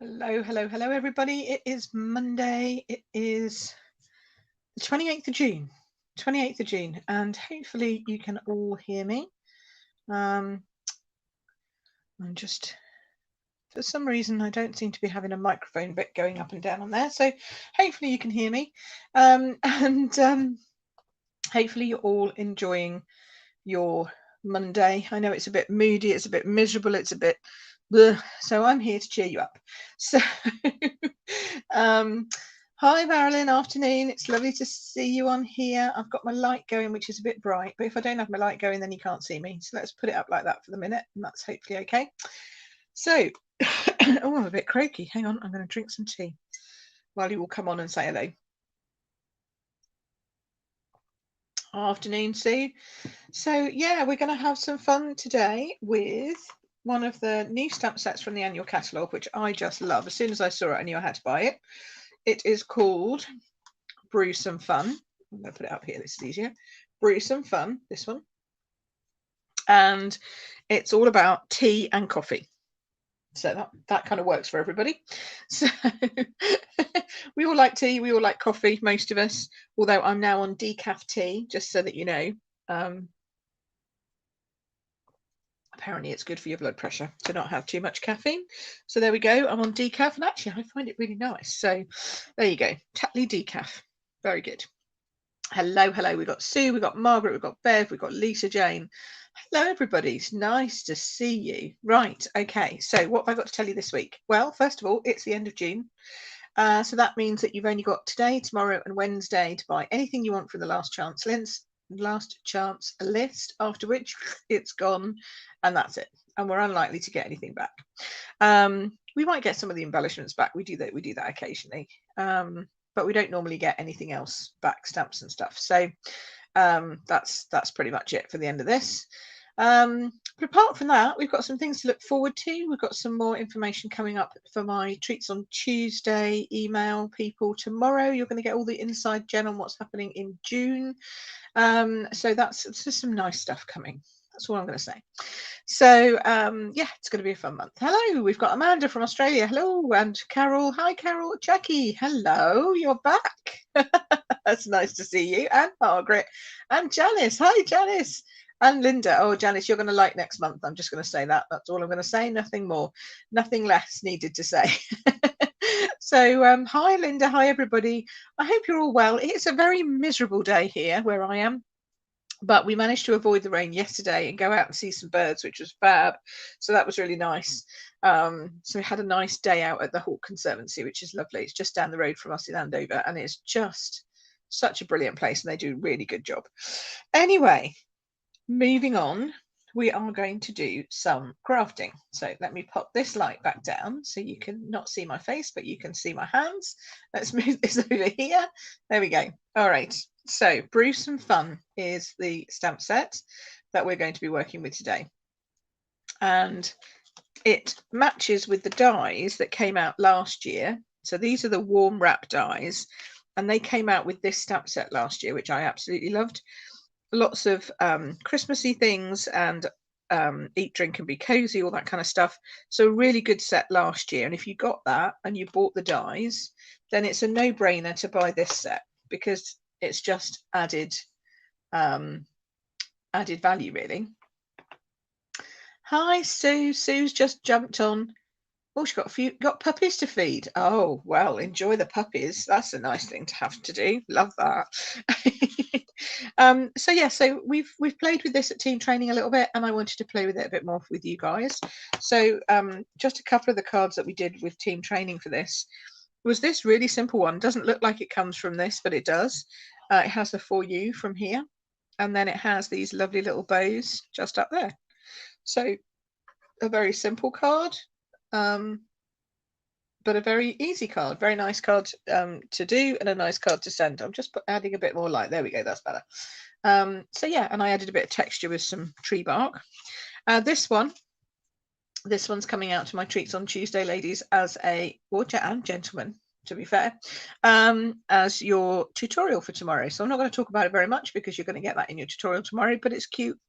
Hello, hello, hello, everybody. It is Monday. It is the 28th of June. 28th of June, and hopefully you can all hear me. I'm just, for some reason, I don't seem to be having a microphone bit going up and down on there. So hopefully you can hear me. And hopefully you're all enjoying your Monday. I know it's a bit moody, it's a bit miserable, it's a bit bleh, so I'm here to cheer you up. So hi Marilyn, afternoon. It's lovely to see you on here. I've got my light going, which is a bit bright, but if I don't have my light going, then you can't see me. So let's put it up like that for the minute, and that's hopefully okay. So oh, I'm a bit croaky. Hang on, I'm going to drink some tea while you all come on and say hello. Afternoon, Sue. So yeah, we're going to have some fun today with one of the new stamp sets from the Annual Catalogue, which I just love. As soon as I saw it, I knew I had to buy it. It is called Brew Some Fun. I'm going to put it up here, this is easier. Brew Some Fun, this one. And it's all about tea and coffee. So that kind of works for everybody. So we all like tea, we all like coffee, most of us, although I'm now on decaf tea, just so that you know. Apparently it's good for your blood pressure to not have too much caffeine. So there we go. I'm on decaf, and actually I find it really nice. So there you go. Tatley decaf. Very good. Hello, hello. We've got Sue, we've got Margaret, we've got Bev, we've got Lisa Jane. Hello, everybody. It's nice to see you. Right. Okay. So what have I got to tell you this week? Well, first of all, it's the end of June. So that means that you've only got today, tomorrow, and Wednesday to buy anything you want from the last chance list, after which it's gone, and that's it. And we're unlikely to get anything back. We might get some of the embellishments back. We do that occasionally, but we don't normally get anything else back, stamps and stuff. So that's pretty much it for the end of this. But apart from that, we've got some things to look forward to. We've got some more information coming up for my Treats on Tuesday email people tomorrow. You're going to get all the inside gen on what's happening in June. So that's just some nice stuff coming. That's all I'm going to say. So yeah, it's going to be a fun month. Hello, we've got Amanda from Australia. Hello, and Carol. Hi, Carol. Jackie. Hello, you're back. That's nice to see you. And Margaret. And Janice. Hi, Janice. And Linda. Oh, Janice, you're going to like next month. I'm just going to say that. That's all I'm going to say. Nothing more. Nothing less needed to say. So hi, Linda. Hi, everybody. I hope you're all well. It's a very miserable day here where I am, but we managed to avoid the rain yesterday and go out and see some birds, which was fab. So that was really nice. So we had a nice day out at the Hawk Conservancy, which is lovely. It's just down the road from us in Andover, and it's just such a brilliant place, and they do a really good job. Anyway, moving on, we are going to do some crafting. So let me pop this light back down so you can not see my face, but you can see my hands. Let's move this over here. There we go. All right. So Brew Some Fun is the stamp set that we're going to be working with today. And it matches with the dies that came out last year. So these are the warm wrap dies, and they came out with this stamp set last year, which I absolutely loved. Lots of Christmassy things and eat, drink and be cozy, all that kind of stuff. So a really good set last year. And if you got that and you bought the dies, then it's a no-brainer to buy this set, because it's just added value, really. Hi, Sue. Sue's just jumped on. Oh, she's got puppies to feed. Oh, well, enjoy the puppies. That's a nice thing to have to do. Love that. So yeah, so we've played with this at team training a little bit, and I wanted to play with it a bit more with you guys. So just a couple of the cards that we did with team training for this was this really simple one. Doesn't look like it comes from this, but it does. It has the For You from here, and then it has these lovely little bows just up there. So a very simple card, but a very easy card. Very nice card to do, and a nice card to send. I'm just adding a bit more light. There we go, that's better. So yeah, and I added a bit of texture with some tree bark. This one's coming out to my Treats on Tuesday ladies as and gentlemen, to be fair, as your tutorial for tomorrow. So I'm not going to talk about it very much, because you're going to get that in your tutorial tomorrow, but it's cute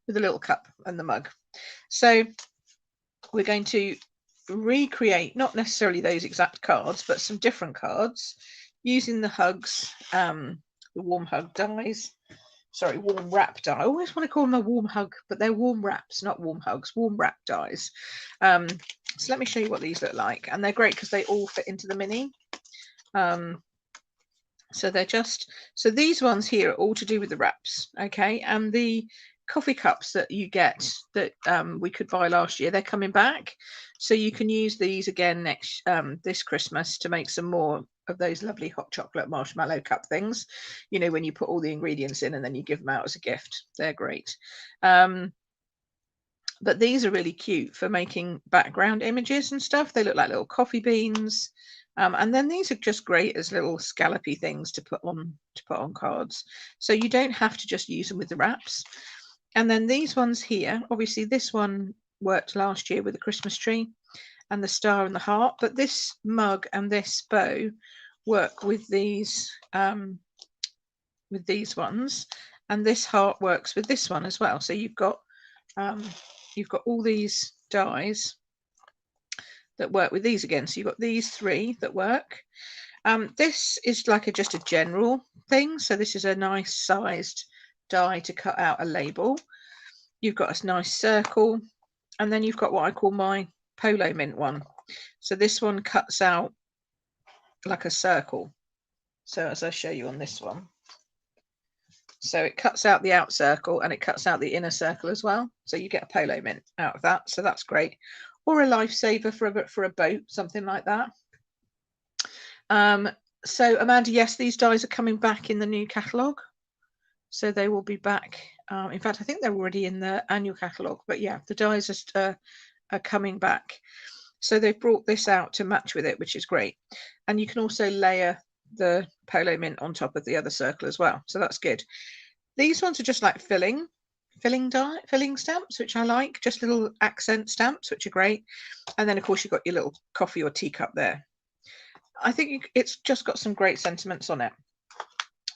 with a little cup and the mug. So we're going to recreate, not necessarily those exact cards, but some different cards using the hugs, the warm hug dies. Sorry, warm wrap die. I always want to call them a warm hug, but they're warm wraps, not warm hugs. Warm wrap dies. So let me show you what these look like, and they're great because they all fit into the mini. So they're just, so these ones here are all to do with the wraps, okay? And the coffee cups that you get that we could buy last year, they're coming back, so you can use these again next this Christmas to make some more of those lovely hot chocolate marshmallow cup things, you know, when you put all the ingredients in and then you give them out as a gift. They're great. But these are really cute for making background images and stuff. They look like little coffee beans. And then these are just great as little scallopy things to put on cards. So you don't have to just use them with the wraps. And then these ones here, obviously this one worked last year with the Christmas tree and the star and the heart, but this mug and this bow work with these ones, and this heart works with this one as well. So you've got all these dies that work with these again. So you've got these three that work. This is like just a general thing. So this is a nice sized die to cut out a label. You've got a nice circle, and then you've got what I call my polo mint one. So this one cuts out like a circle. So as I show you on this one, so it cuts out the out circle and it cuts out the inner circle as well. So you get a polo mint out of that. So that's great. Or a lifesaver for a boat, something like that. So Amanda, yes, these dies are coming back in the new catalogue. So they will be back. In fact, I think they're already in the annual catalogue. But yeah, the dies are coming back. So they've brought this out to match with it, which is great. And you can also layer the polo mint on top of the other circle as well. So that's good. These ones are just like filling stamps, which I like, just little accent stamps, which are great. And then of course you've got your little coffee or teacup there. I think it's just got some great sentiments on it.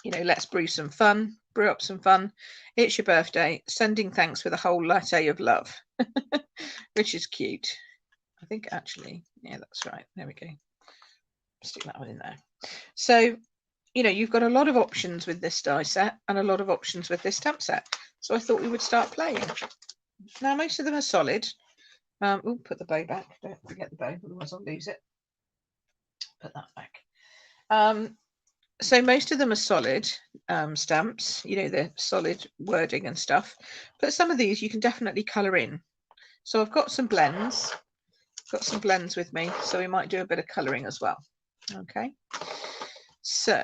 You know, let's brew some fun, brew up some fun. It's your birthday, sending thanks with a whole latte of love, which is cute. I think actually, yeah, that's right. There we go. Stick that one in there. So, you know, you've got a lot of options with this die set and a lot of options with this stamp set. So I thought we would start playing. Now, most of them are solid. We'll put the bow back. Don't forget the bow, otherwise I'll lose it. Put that back. So most of them are solid stamps, you know, they're solid wording and stuff. But some of these you can definitely colour in. So I've got some blends. Got some blends with me, so we might do a bit of colouring as well. Okay. So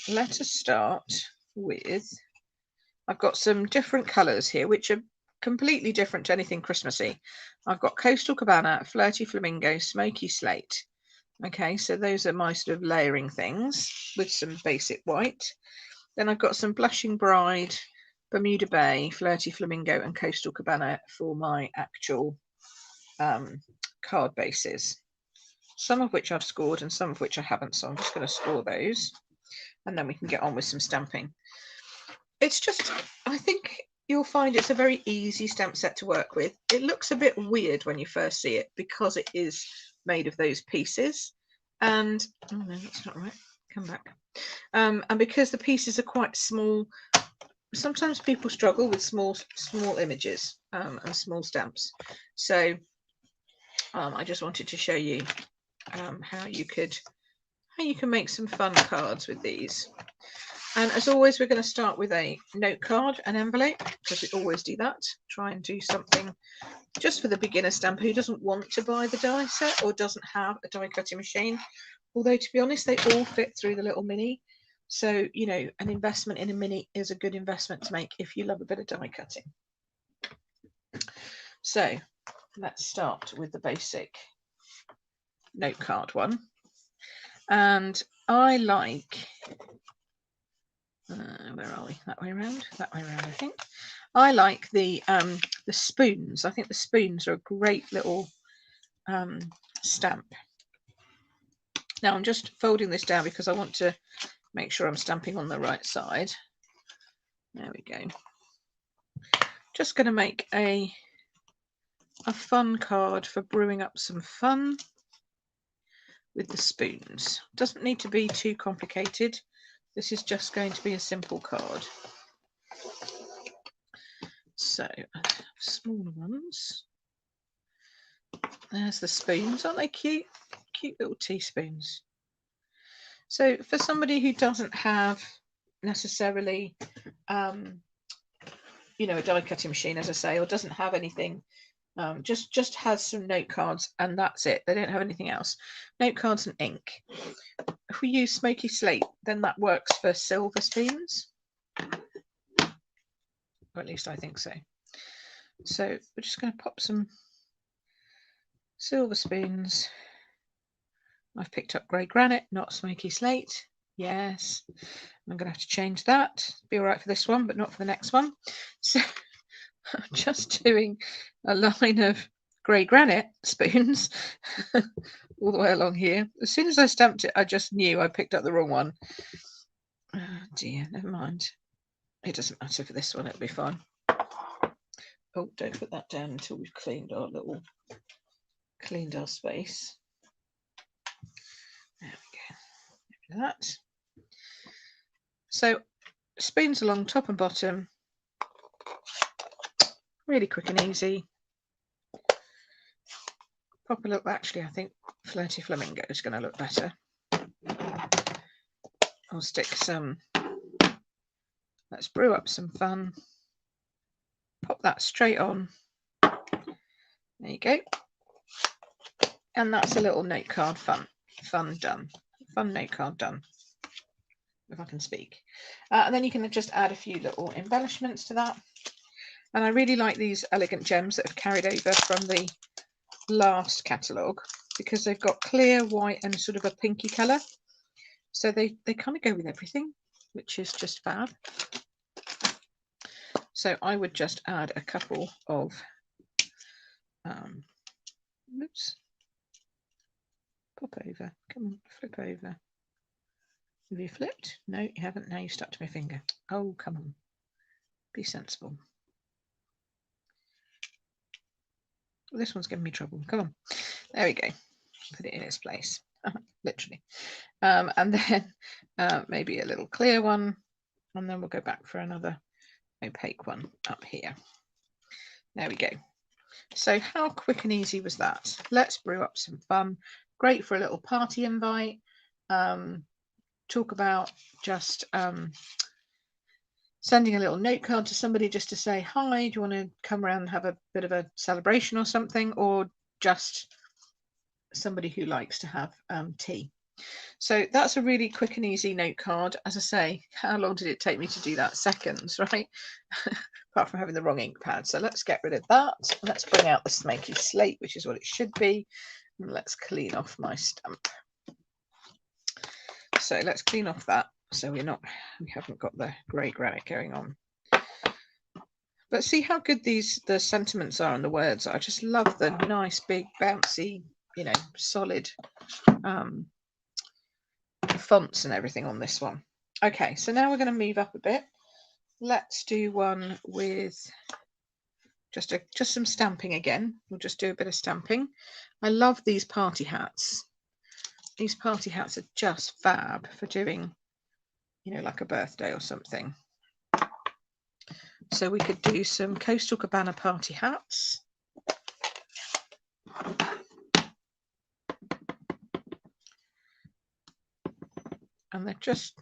let us start with, I've got some different colours here, which are completely different to anything Christmassy. I've got Coastal Cabana, Flirty Flamingo, Smoky Slate. Okay, so those are my sort of layering things with some basic white. Then I've got some Blushing Bride, Bermuda Bay, Flirty Flamingo and Coastal Cabana for my actual card bases. Some of which I've scored and some of which I haven't, so I'm just going to score those and then we can get on with some stamping. It's just, I think you'll find it's a very easy stamp set to work with. It looks a bit weird when you first see it because it is made of those pieces, and oh no, that's not right, come back. And because the pieces are quite small, sometimes people struggle with small images and small stamps. So I just wanted to show you how you can make some fun cards with these. And as always, we're going to start with a note card, an envelope, because we always do that. Try and do something just for the beginner stamper who doesn't want to buy the die set or doesn't have a die cutting machine. Although, to be honest, they all fit through the little mini. So, you know, an investment in a mini is a good investment to make if you love a bit of die cutting. So let's start with the basic note card one. And I like, where are we? That way around? That way around, I think. I like the spoons. I think the spoons are a great little stamp. Now I'm just folding this down because I want to make sure I'm stamping on the right side. There we go. Just going to make a a fun card for brewing up some fun with the spoons. Doesn't need to be too complicated. This is just going to be a simple card. So, smaller ones. There's the spoons. Aren't they cute? Cute little teaspoons. So for somebody who doesn't have necessarily, you know, a die cutting machine, as I say, or doesn't have anything, just has some note cards and that's it. They don't have anything else. Note cards and ink. If we use smoky slate, then that works for silver spoons. Or at least I think so. So we're just going to pop some silver spoons. I've picked up grey granite, not smoky slate. Yes, I'm going to have to change that. Be all right for this one, but not for the next one. So I'm just doing a line of grey granite spoons all the way along here. As soon as I stamped it, I just knew I picked up the wrong one. Oh dear, never mind. It doesn't matter for this one, it'll be fine. Oh, don't put that down until we've cleaned our space. There we go. That. So spoons along top and bottom, really quick and easy. Pop a little, actually I think Flirty Flamingo is going to look better. I'll stick some, let's brew up some fun. Pop that straight on. There you go. And that's a little note card fun done. Fun note card done. If I can speak. And then you can just add a few little embellishments to that. And I really like these elegant gems that have carried over from the last catalogue because they've got clear, white and sort of a pinky colour. So they kind of go with everything, which is just fab. So I would just add a couple of, oops, pop over, come on, flip over. Have you flipped? No, you haven't. Now you stuck to my finger. Oh, come on. Be sensible. This one's giving me trouble. Come on. There we go. Put it in its place. Literally. And then maybe a little clear one. And then we'll go back for another opaque one up here. There we go. So how quick and easy was that? Let's brew up some fun. Great for a little party invite. Talk about just sending a little note card to somebody just to say, hi, do you want to come around and have a bit of a celebration or something, or just somebody who likes to have tea. So that's a really quick and easy note card. As I say, how long did it take me to do that? Seconds, right? Apart from having the wrong ink pad. So let's get rid of that. Let's bring out the smoky slate, which is what it should be. And let's clean off my stamp. So let's clean off that so we haven't got the grey granite going on. But see how good the sentiments are and the words are. I just love the nice big bouncy, you know, solid fonts and everything on this one. Okay, so now we're going to move up a bit. Let's do one with just some stamping again. We'll just do a bit of stamping. I love these party hats. These party hats are just fab for doing, you know, like a birthday or something. So we could do some Coastal Cabana party hats. And they're just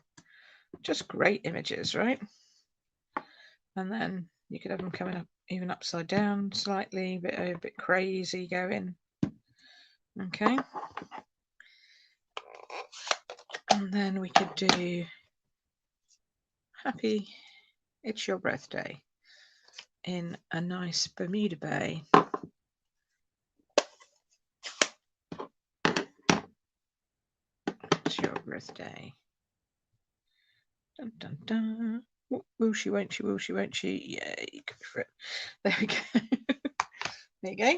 great images, right? And then you could have them coming up even upside down slightly, a bit crazy going. Okay. And then we could do happy, it's your birthday in a nice Bermuda Bay. It's your birthday. Dun, dun, dun. Will she, won't she, will she, won't she? Yay, go for it. There we go. There you go.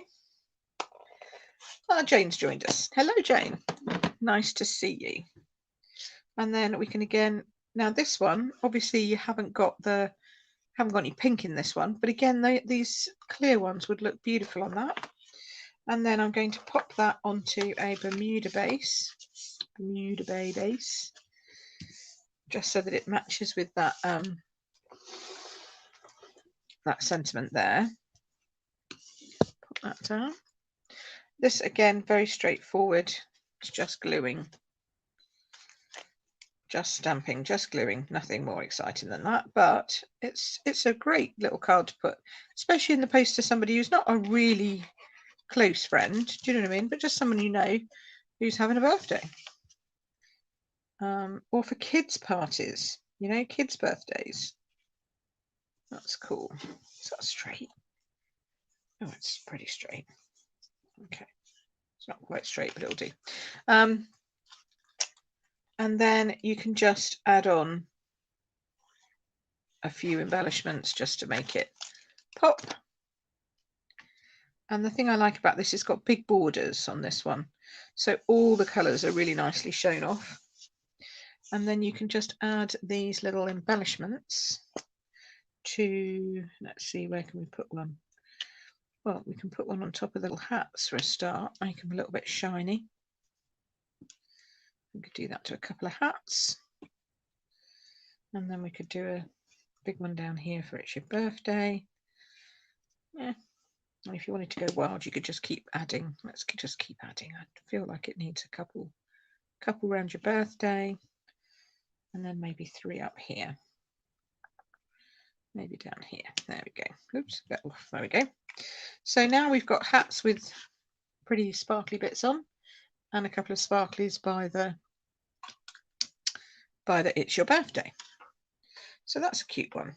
Oh, Jane's joined us. Hello, Jane. Nice to see you. And then we can again, now this one, obviously you haven't got any pink in this one, but again, these clear ones would look beautiful on that. And then I'm going to pop that onto a Bermuda base, Bermuda Bay base, just so that it matches with that that sentiment there. Put that down. This again, very straightforward. It's just gluing, just stamping, just gluing. Nothing more exciting than that. But it's a great little card to put, especially in the post to somebody who's not a really close friend. Do you know what I mean? But just someone you know who's having a birthday. Or for kids' parties, you know, kids' birthdays. That's cool. Is that straight? Oh, it's pretty straight. Okay. It's not quite straight, but it'll do. And then you can just add on a few embellishments just to make it pop. And the thing I like about this is it's got big borders on this one. So all the colours are really nicely shown off. And then you can just add these little embellishments to, let's see, where can we put one? Well, we can put one on top of the little hats for a start, make them a little bit shiny. We could do that to a couple of hats. And then we could do a big one down here for it's your birthday. Yeah. And if you wanted to go wild, you could just keep adding. Let's just keep adding. I feel like it needs a couple around your birthday. And then maybe 3 up here. Maybe down here. There we go. Oops, there we go. So now we've got hats with pretty sparkly bits on, and a couple of sparklies by the it's your birthday. So that's a cute one.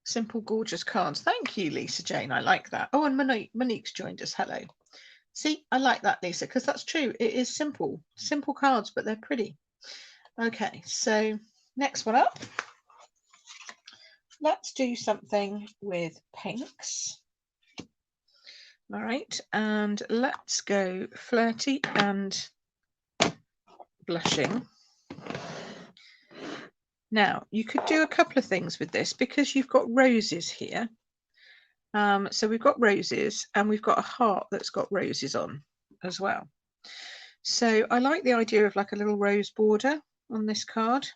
Simple, gorgeous cards. Thank you, Lisa Jane. I like that. Oh, and Monique's joined us. Hello. See, I like that, Lisa, because that's true. It is simple cards, but they're pretty. Okay, so next one up. Let's do something with pinks. All right, and let's go flirty and blushing. Now, you could do a couple of things with this because you've got roses here. So we've got roses and we've got a heart that's got roses on as well. So I like the idea of like a little rose border on this card.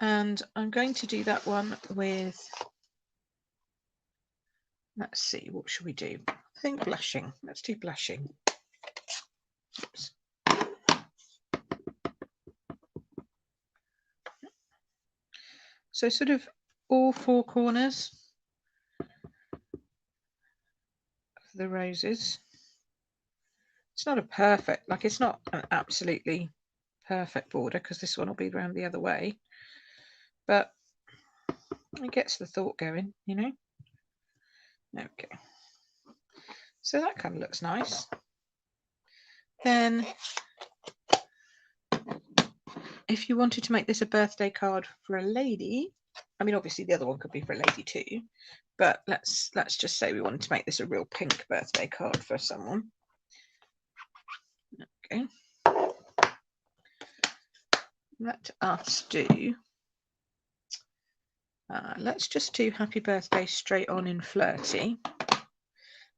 And I'm going to do that one with, let's see, what should we do? I think blushing. Let's do blushing. Oops. So sort of all 4 corners of the roses. It's not a perfect, like it's not an absolutely perfect border because this one will be around the other way, but it gets the thought going, you know. Okay, so that kind of looks nice. Then if you wanted to make this a birthday card for a lady, I mean obviously the other one could be for a lady too, but let's just say we wanted to make this a real pink birthday card for someone. Okay, let us do let's just do happy birthday straight on in flirty,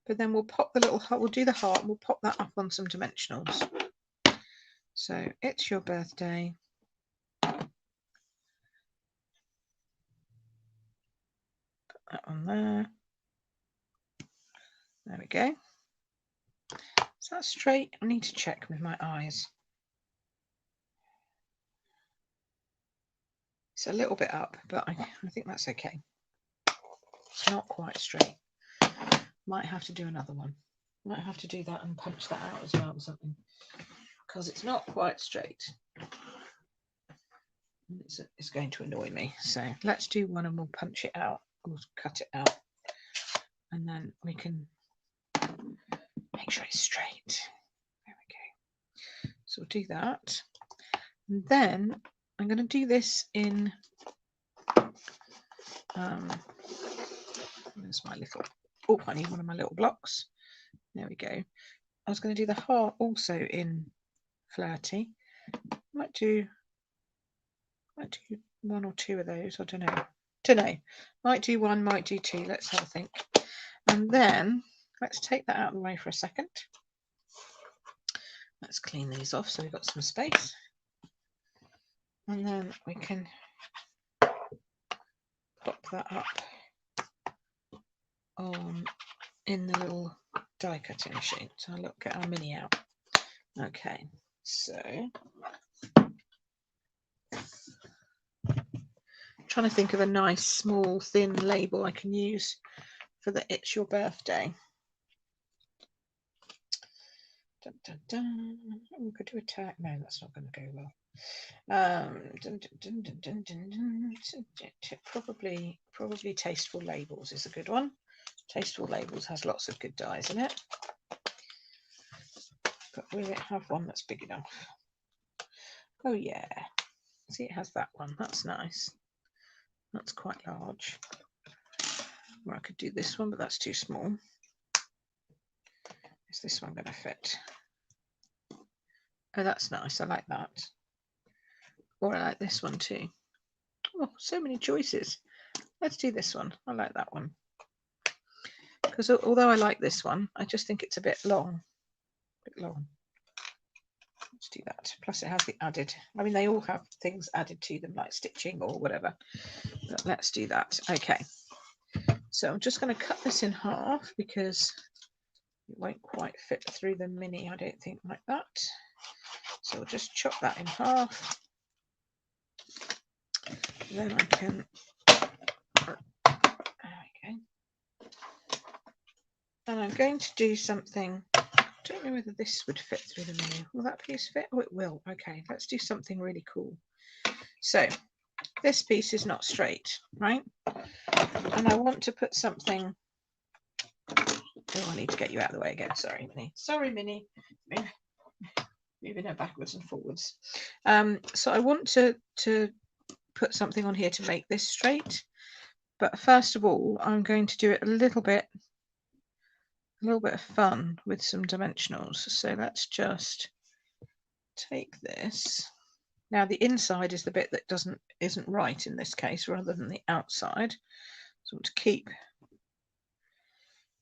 but then we'll pop the little heart, we'll do the heart and we'll pop that up on some dimensionals. So it's your birthday. Put that on there. There we go. Is that straight? I need to check with my eyes. It's a little bit up, but I think that's okay. It's not quite straight. Might have to do another one. Might have to do that and punch that out as well or something, because it's not quite straight. It's going to annoy me. So let's do one and we'll punch it out. We'll cut it out. And then we can make sure it's straight. There we go. So we'll do that. And then I'm going to do this in, there's my little, oh, I need one of my little blocks. There we go. I was going to do the heart also in flirty. Might do 1 or 2 of those, I don't know. Don't know. Might do one, might do two. Let's have a think. And then let's take that out of the way for a second. Let's clean these off so we've got some space. And then we can pop that up on in the little die cutting machine. So I'll get our mini out. Okay, so trying to think of a nice small thin label I can use for the It's Your Birthday. Dun, dun, dun. Oh, we could do a tag. No, that's not going to go well. Probably Tasteful Labels is a good one. Tasteful Labels has lots of good dies in it. But will it have one that's big enough? Oh yeah. See, it has that one. That's nice. That's quite large. Or I could do this one, but that's too small. Is this one going to fit? Oh, that's nice. I like that. Or I like this one too. Oh, so many choices. Let's do this one. I like that one. Because although I like this one, I just think it's a bit long. Let's do that. Plus it has the added, I mean, they all have things added to them like stitching or whatever. But let's do that. Okay. So I'm just going to cut this in half because it won't quite fit through the mini, I don't think, like that. So we'll just chop that in half. Then I can, there we go. And I'm going to do something, I don't know whether this would fit through the mini. Will that piece fit? Oh, it will. Okay, let's do something really cool. So this piece is not straight, right? And I want to put something, oh, I need to get you out of the way again. Sorry, Minnie. Sorry, Minnie. Moving her backwards and forwards. So I want to put something on here to make this straight. But first of all, I'm going to do it a little bit of fun with some dimensionals. So let's just take this. Now the inside is the bit that isn't right in this case, rather than the outside. So to keep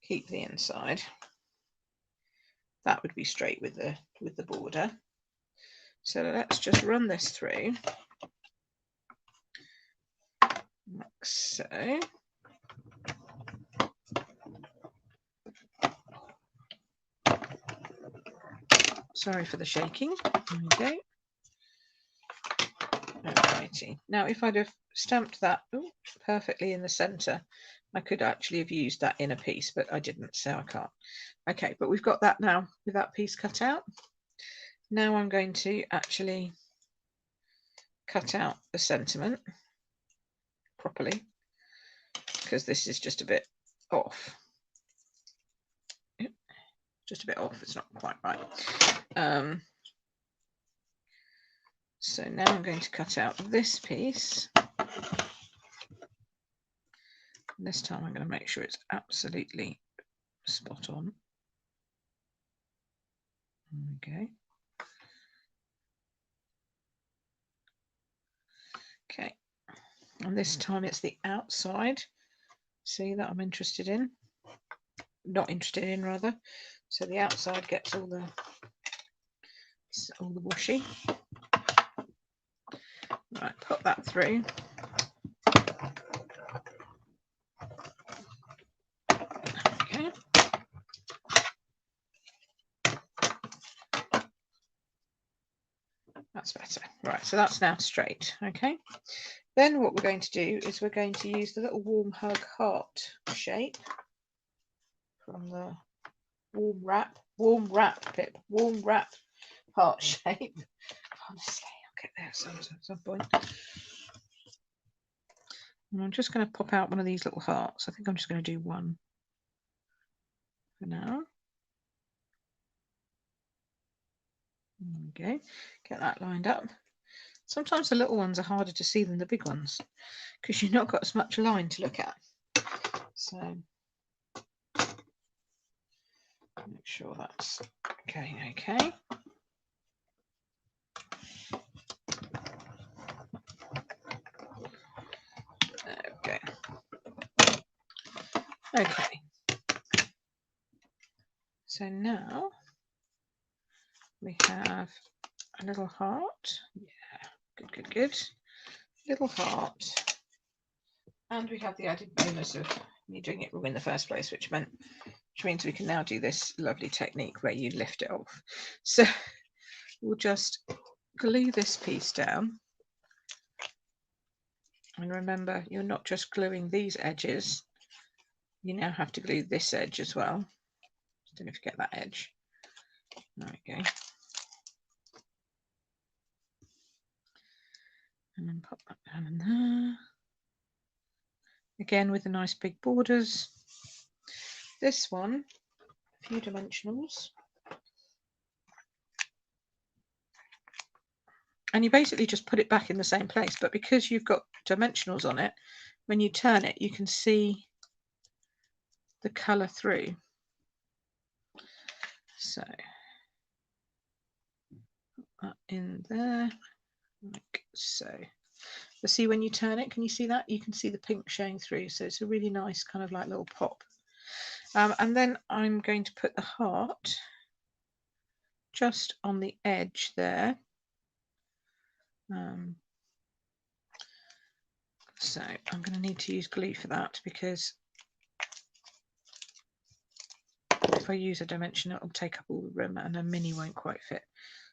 the inside, that would be straight with the border. So let's just run this through, like so. Sorry for the shaking. There we go. Alrighty. Now, if I'd have stamped that perfectly in the centre, I could actually have used that inner piece, but I didn't, so I can't. Okay, but we've got that now with that piece cut out. Now I'm going to actually cut out the sentiment properly, because this is just a bit off. Just a bit off, it's not quite right. So now I'm going to cut out this piece. And this time I'm going to make sure it's absolutely spot on. Okay. Okay. And this time it's the outside. See that I'm interested in? Not interested in, rather. So the outside gets all the washi. Right, put that through. Okay. That's better. Right, so that's now straight. Okay. Then what we're going to do is we're going to use the little warm hug heart shape from the warm wrap, Pip, warm wrap heart shape. Honestly, I'll get there at some point. And I'm just going to pop out one of these little hearts. I think I'm just going to do one for now. Okay, get that lined up. Sometimes the little ones are harder to see than the big ones because you've not got as much line to look at. So make sure that's okay. Okay. There we go. Okay, so now we have a little heart. Yeah, good, good, good. Little heart. And we have the added bonus of me doing it wrong in the first place, which means we can now do this lovely technique where you lift it off. So we'll just glue this piece down. And remember, you're not just gluing these edges. You now have to glue this edge as well. Just don't forget that edge. There we go. And then pop that down in there. Again with the nice big borders. This one, a few dimensionals. And you basically just put it back in the same place, but because you've got dimensionals on it, when you turn it, you can see the colour through. So put that in there, like so. But see, when you turn it, can you see that? You can see the pink showing through. So it's a really nice kind of like little pop. And then I'm going to put the heart just on the edge there. So I'm going to need to use glue for that, because if I use a dimension, it'll take up all the room and a mini won't quite fit.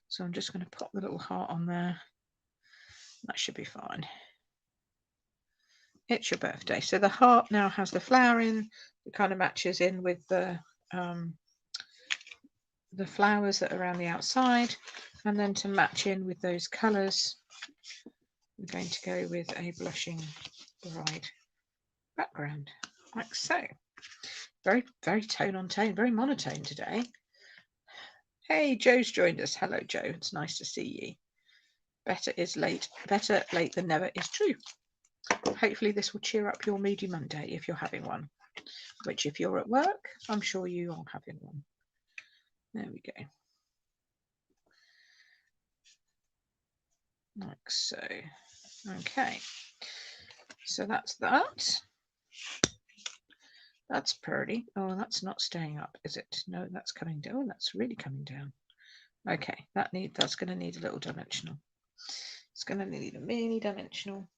So I'm just going to pop the little heart on there. That should be fine. It's your birthday. So the heart now has the flower in. It kind of matches in with the flowers that are around the outside. And then to match in with those colours, we're going to go with a blushing bride background, like so. Very, very tone on tone, very monotone today. Hey, Joe's joined us. Hello, Joe. It's nice to see you. Better late than never is true. Hopefully this will cheer up your moody Monday if you're having one, which if you're at work, I'm sure you are having one. There we go. Like so. Okay. So that's that. That's pretty. Oh, that's not staying up, is it? No, that's coming down. Oh, that's really coming down. Okay, that's going to need a little dimensional. It's going to need a mini dimensional.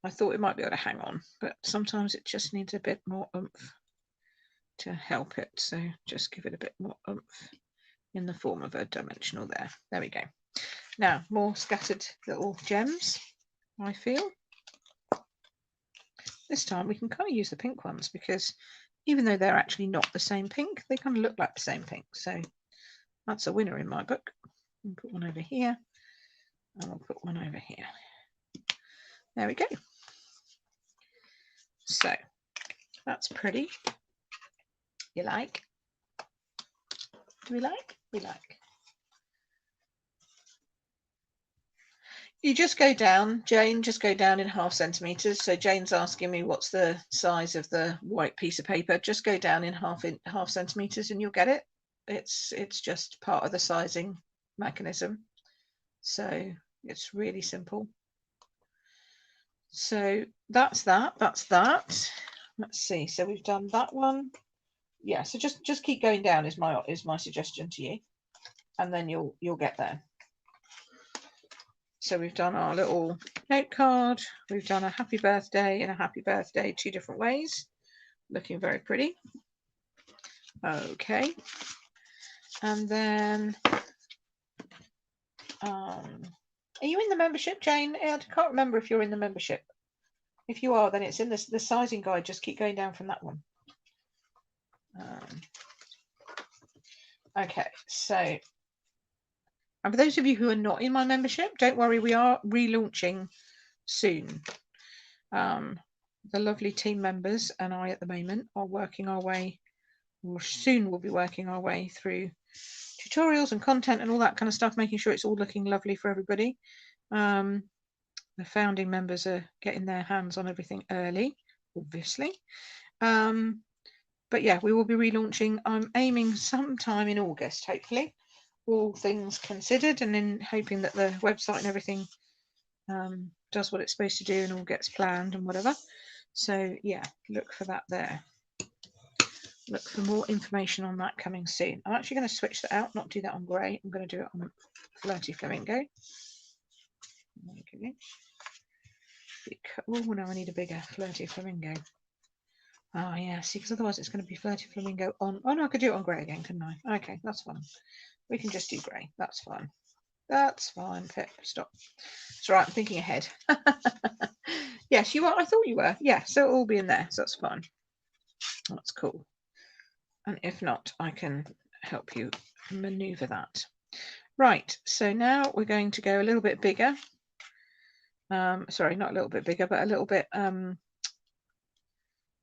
I thought it might be able to hang on, but sometimes it just needs a bit more oomph to help it. So just give it a bit more oomph in the form of a dimensional there. There we go. Now, more scattered little gems, I feel. This time we can kind of use the pink ones, because even though they're actually not the same pink, they kind of look like the same pink. So that's a winner in my book. I'll put one over here, and I'll put one over here. There we go. So that's pretty. You like? Do we like? We like. You just go down, Jane, just go down in 0.5 centimeters. So Jane's asking me what's the size of the white piece of paper. Just go down in half centimeters and you'll get it. It's just part of the sizing mechanism. So it's really simple. So that's that. Let's see. So we've done that one. Yeah, so just keep going down is my suggestion to you, and then you'll get there. So we've done our little note card, we've done a happy birthday and a happy birthday 2 different ways, looking very pretty. Okay, and then are you in the membership, Jane? I can't remember if you're in the membership. If you are, then it's in the sizing guide. Just keep going down from that one. Okay, so, and for those of you who are not in my membership, don't worry, we are relaunching soon. The lovely team members and I at the moment are working our way, or soon we'll be working our way through tutorials and content and all that kind of stuff, making sure it's all looking lovely for everybody. The founding members are getting their hands on everything early, obviously. But yeah, we will be relaunching. I'm aiming sometime in August, hopefully, all things considered, and then hoping that the website and everything does what it's supposed to do and all gets planned and whatever. So yeah, look for that there. Look for more information on that coming soon. I'm actually going to switch that out, not do that on grey. I'm going to do it on Flirty Flamingo. Okay. Oh, no, I need a bigger Flirty Flamingo. Oh, yeah, see, because otherwise it's going to be Flirty Flamingo on... Oh, no, I could do it on grey again, couldn't I? Okay, that's fine. We can just do grey. That's fine. That's fine, Pip. Stop. It's all right, I'm thinking ahead. Yes, you are. I thought you were. Yeah, so it'll all be in there, so that's fine. That's cool. And if not, I can help you maneuver that. Right, so now we're going to go a little bit bigger. Sorry, not a little bit bigger, but a little bit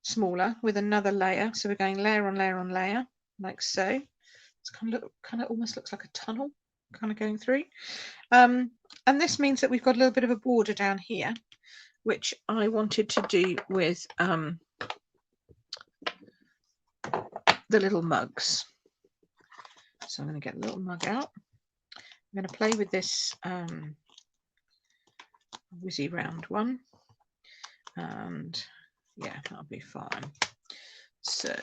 smaller with another layer. So we're going layer on layer on layer, like so. It's kind of almost looks like a tunnel kind of going through. And this means that we've got a little bit of a border down here, which I wanted to do with the little mugs. So I'm going to get a little mug out. I'm going to play with this whizzy round one, and yeah, that'll be fine. So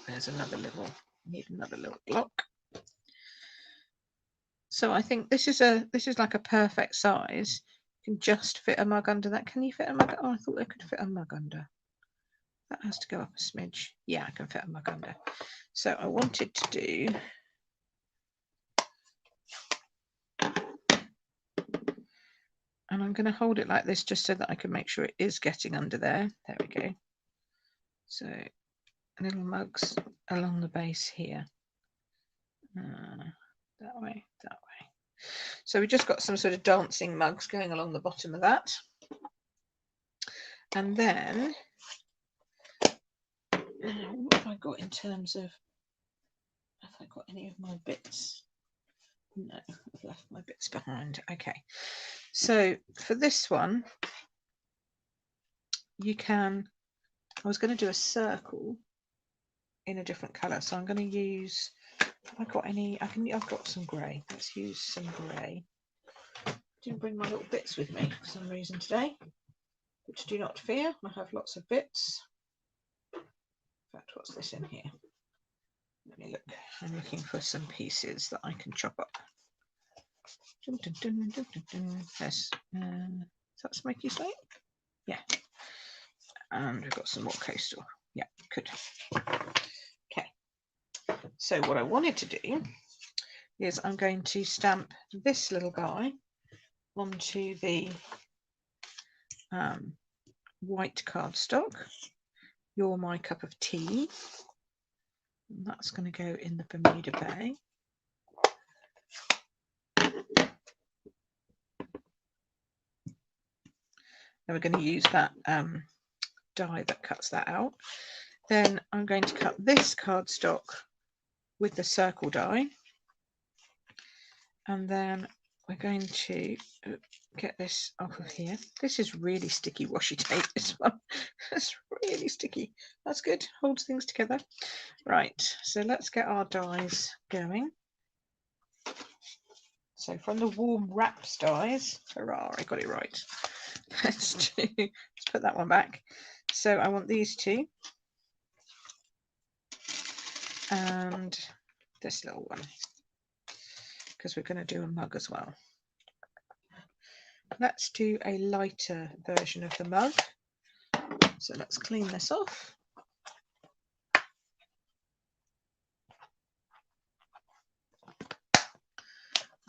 there's another little, need another little block. So I think this is like a perfect size. You can just fit a mug under that. Can you fit a mug? Oh, I thought I could fit a mug under. That has to go up a smidge. Yeah, I can fit a mug under. So I wanted to do and I'm going to hold it like this just so that I can make sure it is getting under there. There we go. So little mugs along the base here. That way, that way. So we just got some sort of dancing mugs going along the bottom of that. And then, what have I got in terms of, have I got any of my bits? No, I've left my bits behind. Okay. So for this one, you can, I was going to do a circle in a different colour. So I'm going to use, have I got any, I've got some grey. Let's use some grey. Didn't bring my little bits with me for some reason today, but do not fear, I have lots of bits. In fact, what's this in here? Let me look. I'm looking for some pieces that I can chop up. Yes. Is that smoky slate? Yeah. And we've got some more coastal. Yeah, good. Okay. So what I wanted to do is I'm going to stamp this little guy onto the white cardstock. You're my cup of tea. And that's going to go in the Bermuda Bay. And we're going to use that die that cuts that out. Then I'm going to cut this cardstock with the circle die. And then we're going to get this off of here. This is really sticky washi tape, this one. It's really sticky. That's good, holds things together. Right, so let's get our dies going. So from the warm wraps dies, hurrah, I got it right. Let's put that one back. So I want these two. And this little one, because we're going to do a mug as well. Let's do a lighter version of the mug. So let's clean this off.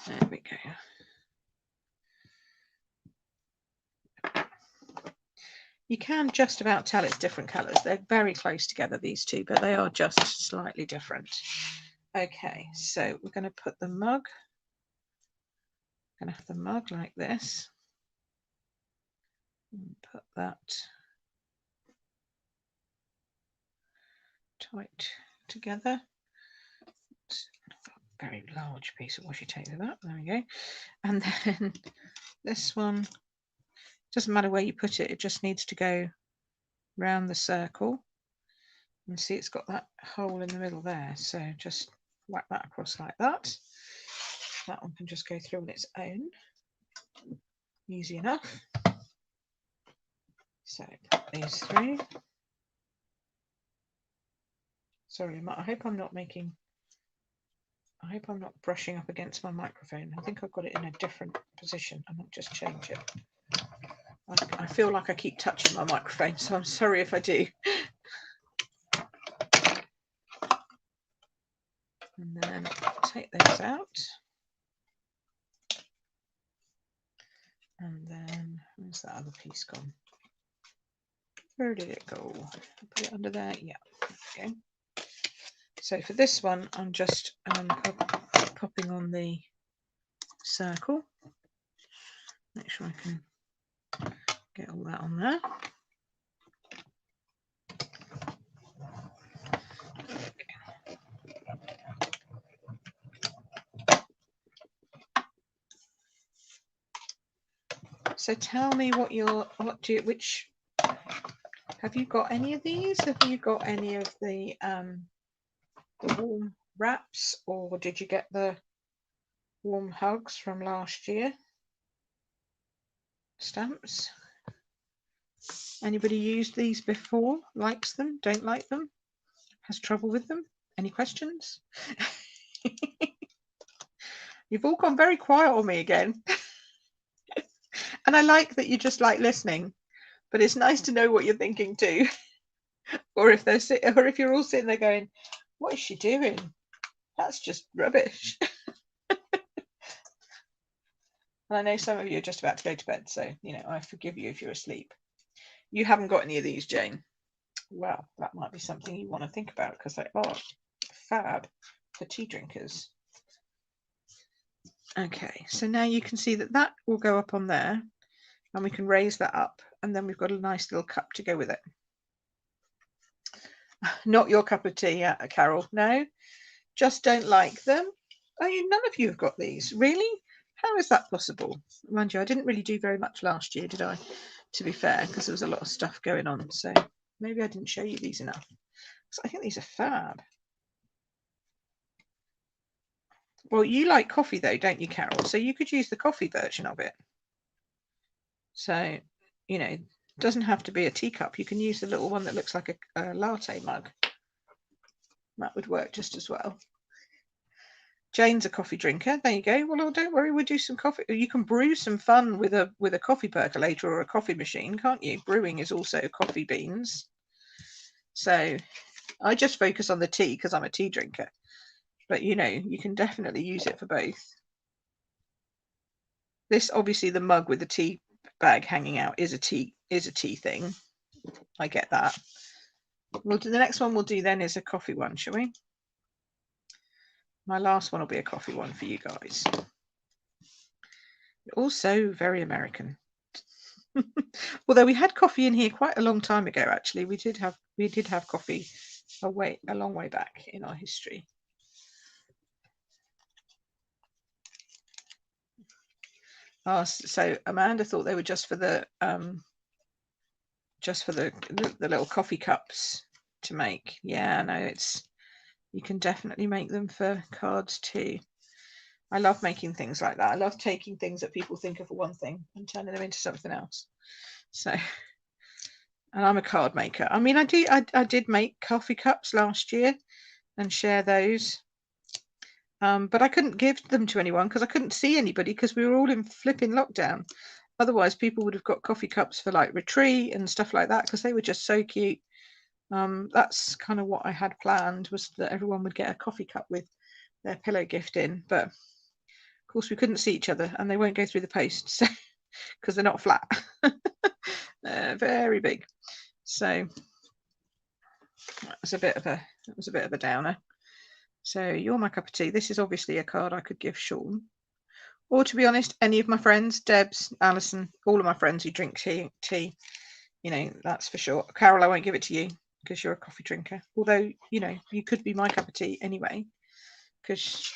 There we go. You can just about tell it's different colours. They're very close together, these two, but they are just slightly different. Okay, so we're going to put the mug, going to have the mug like this. And put that tight together. A very large piece of washi tape with that. There we go. And then this one, doesn't matter where you put it, it just needs to go round the circle. And see, it's got that hole in the middle there. So just whack that across like that. That one can just go through on its own. Easy enough. So put these through. Sorry, I hope I'm not brushing up against my microphone. I think I've got it in a different position. I might just change it. I feel like I keep touching my microphone, so I'm sorry if I do. And then take those out. And then, where's that other piece gone? Where did it go? Put it under there. Yeah. Okay. So for this one, I'm just popping on the circle. Make sure I can get all that on there. So tell me which have you got any of these? Have you got any of the warm wraps, or did you get the warm hugs from last year? Stamps. Anybody used these before? Likes them? Don't like them? Has trouble with them? Any questions? You've all gone very quiet on me again. And I like that you just like listening, but it's nice to know what you're thinking too. Or if you're all sitting there going, what is she doing? That's just rubbish. And I know some of you are just about to go to bed, so I forgive you if you're asleep. You haven't got any of these, Jane. Well, that might be something you want to think about, because they are fab for tea drinkers. Okay, so now you can see that will go up on there, and we can raise that up, and then we've got a nice little cup to go with it. Not your cup of tea, Carol. No, just don't like them. Oh, none of you have got these, really? How is that possible? Mind you, I didn't really do very much last year, did I? To be fair, because there was a lot of stuff going on, so maybe I didn't show you these enough. So I think these are fab. Well, you like coffee though, don't you, Carol? So you could use the coffee version of it. So, it doesn't have to be a teacup. You can use the little one that looks like a latte mug. That would work just as well. Jane's a coffee drinker. There you go. Well, don't worry, we'll do some coffee. You can brew some fun with a coffee percolator or a coffee machine, can't you? Brewing is also coffee beans. So I just focus on the tea because I'm a tea drinker. But you can definitely use it for both. This, obviously, the mug with the tea bag hanging out is a tea thing. I get that. We'll do the next one we'll do then is a coffee one, shall we? My last one will be a coffee one for you guys. Also very American. Although we had coffee in here quite a long time ago, actually. We did have coffee a long way back in our history. So Amanda thought they were just for the little coffee cups to make. Yeah, no, you can definitely make them for cards too. I love making things like that. I love taking things that people think are for one thing and turning them into something else. So, and I'm a card maker. I mean, I did make coffee cups last year and share those. But I couldn't give them to anyone because I couldn't see anybody because we were all in flipping lockdown. Otherwise, people would have got coffee cups for like retreat and stuff like that because they were just so cute. That's kind of what I had planned, was that everyone would get a coffee cup with their pillow gift in. But of course, we couldn't see each other, and they won't go through the post, so because they're not flat. They're very big. So that was a bit of a downer. So you're my cup of tea. This is obviously a card I could give Sean, or to be honest, any of my friends, Debs, Alison, all of my friends who drink tea. That's for sure. Carol, I won't give it to you because you're a coffee drinker. Although, you could be my cup of tea anyway, because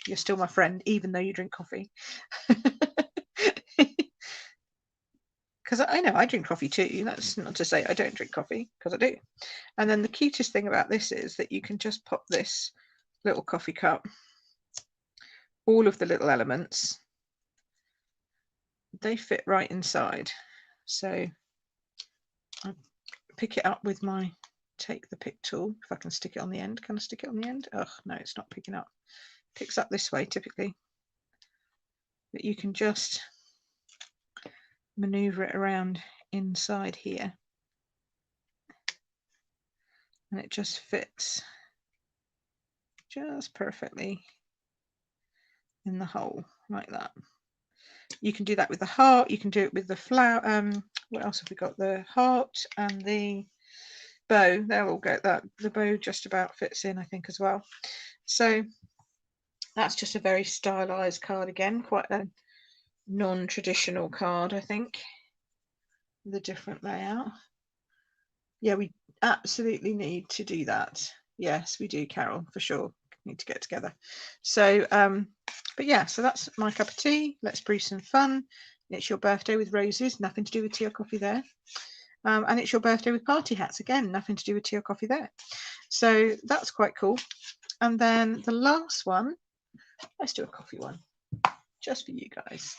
you're still my friend, even though you drink coffee. Because I know I drink coffee too. That's not to say I don't drink coffee, because I do. And then the cutest thing about this is that you can just pop this little coffee cup, all of the little elements, they fit right inside. So I pick it up with my, take the pick tool, if I can stick it on the end. Can I stick it on the end? Oh, no, it's not picking up. Picks up this way typically. But you can just maneuver it around inside here. And it just fits just perfectly in the hole like that. You can do that with the heart, you can do it with the flower. What else have we got? The heart and the bow, they'll all go, that the bow just about fits in, I think, as well. So that's just a very stylized card again, quite a non-traditional card, I think, with a different layout. Yeah, we absolutely need to do that. Yes, we do, Carol, for sure. Need to get together. So but yeah, so that's my cup of tea. Let's brew some fun. It's your birthday with roses, nothing to do with tea or coffee there. And it's your birthday with party hats, again, nothing to do with tea or coffee there. So that's quite cool. And then the last one, let's do a coffee one, just for you guys.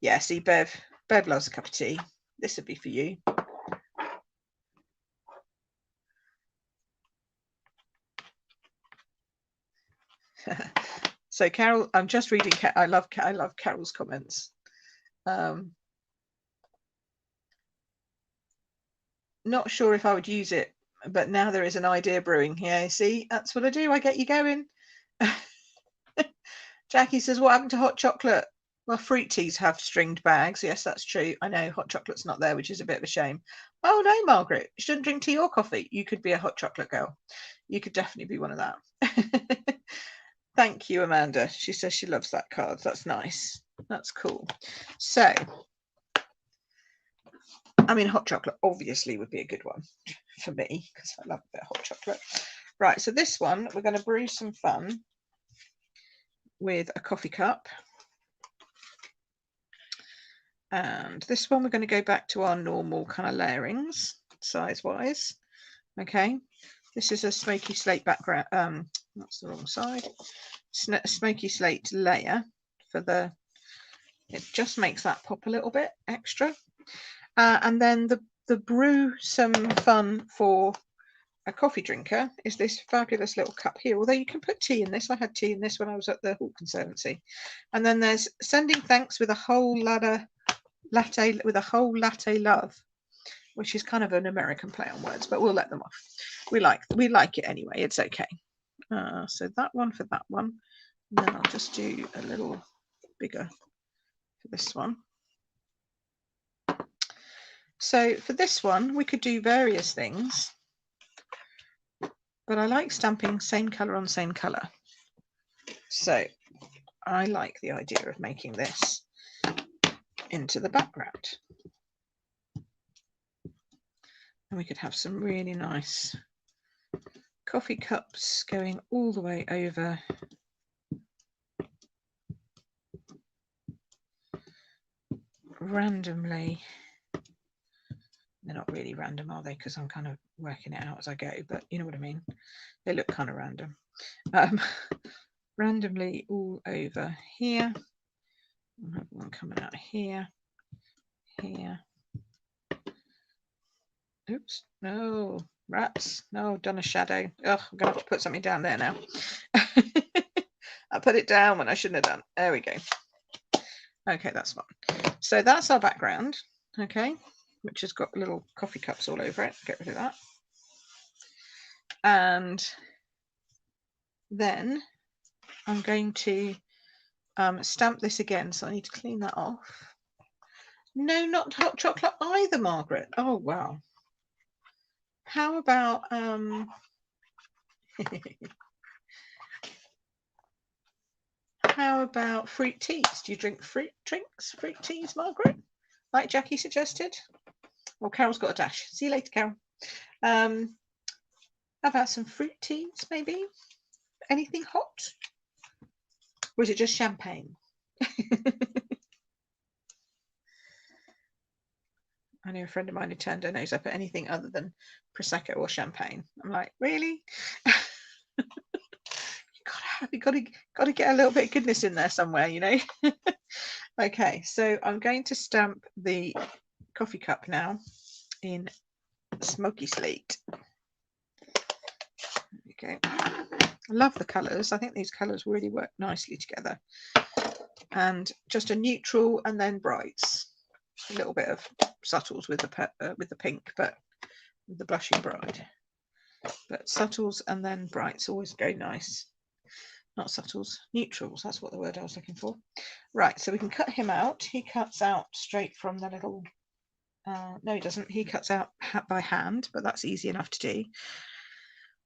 Yeah, see, Bev loves a cup of tea. This would be for you. So Carol, I'm just reading. I love Carol's comments. Not sure if I would use it, but now there is an idea brewing here. See, that's what I do. I get you going. Jackie says, what happened to hot chocolate? Well, fruit teas have stringed bags. Yes, that's true. I know hot chocolate's not there, which is a bit of a shame. Oh no, Margaret, you shouldn't drink tea or coffee. You could be a hot chocolate girl. You could definitely be one of that. Thank you, Amanda. She says she loves that card. That's nice. That's cool. So, I mean, hot chocolate obviously would be a good one for me because I love a bit of hot chocolate. Right, so this one, we're going to brew some fun with a coffee cup. And this one, we're going to go back to our normal kind of layerings, size-wise. Okay, this is a smoky slate background. That's the wrong side. Smoky slate layer for the, it just makes that pop a little bit extra. And then the brew some fun for a coffee drinker is this fabulous little cup here. Although you can put tea in this. I had tea in this when I was at the Hall Conservancy. And then there's sending thanks with a whole latte with a whole latte love, which is kind of an American play on words, but we'll let them off. We like it anyway. It's okay. So that one for that one. And then I'll just do a little bigger for this one. So for this one, we could do various things, but I like stamping same color on same color. So I like the idea of making this into the background. And we could have some really nice coffee cups going all the way over. Randomly. They're not really random, are they? Because I'm kind of working it out as I go, but you know what I mean. They look kind of random. Randomly all over here. I'll have one coming out here, here. Oops, no, rats. No, done a shadow. Oh, I'm going to have to put something down there now. I put it down when I shouldn't have done. There we go. Okay, that's fine. So that's our background, okay, which has got little coffee cups all over it. Get rid of that. And then I'm going to stamp this again, so I need to clean that off. No, not hot chocolate either, Margaret. Oh, wow. How about how about fruit teas? Do you drink fruit teas, Margaret? Like Jackie suggested? Well, Carol's got a dash. See you later, Carol. How about some fruit teas, maybe? Anything hot? Or is it just champagne? I know a friend of mine who turned her nose up at anything other than Prosecco or champagne. I'm like, really? You got to get a little bit of goodness in there somewhere, you know. Okay, so I'm going to stamp the coffee cup now in Smoky Slate. Okay, I love the colours. I think these colours really work nicely together. And just a neutral and then brights. A little bit of subtles with the pink, but with the Blushing Bride. But subtles and then brights always go nice. Not subtles, neutrals. That's what the word I was looking for. Right, so we can cut him out. He cuts out straight from the little. No, he doesn't. He cuts out by hand, but that's easy enough to do.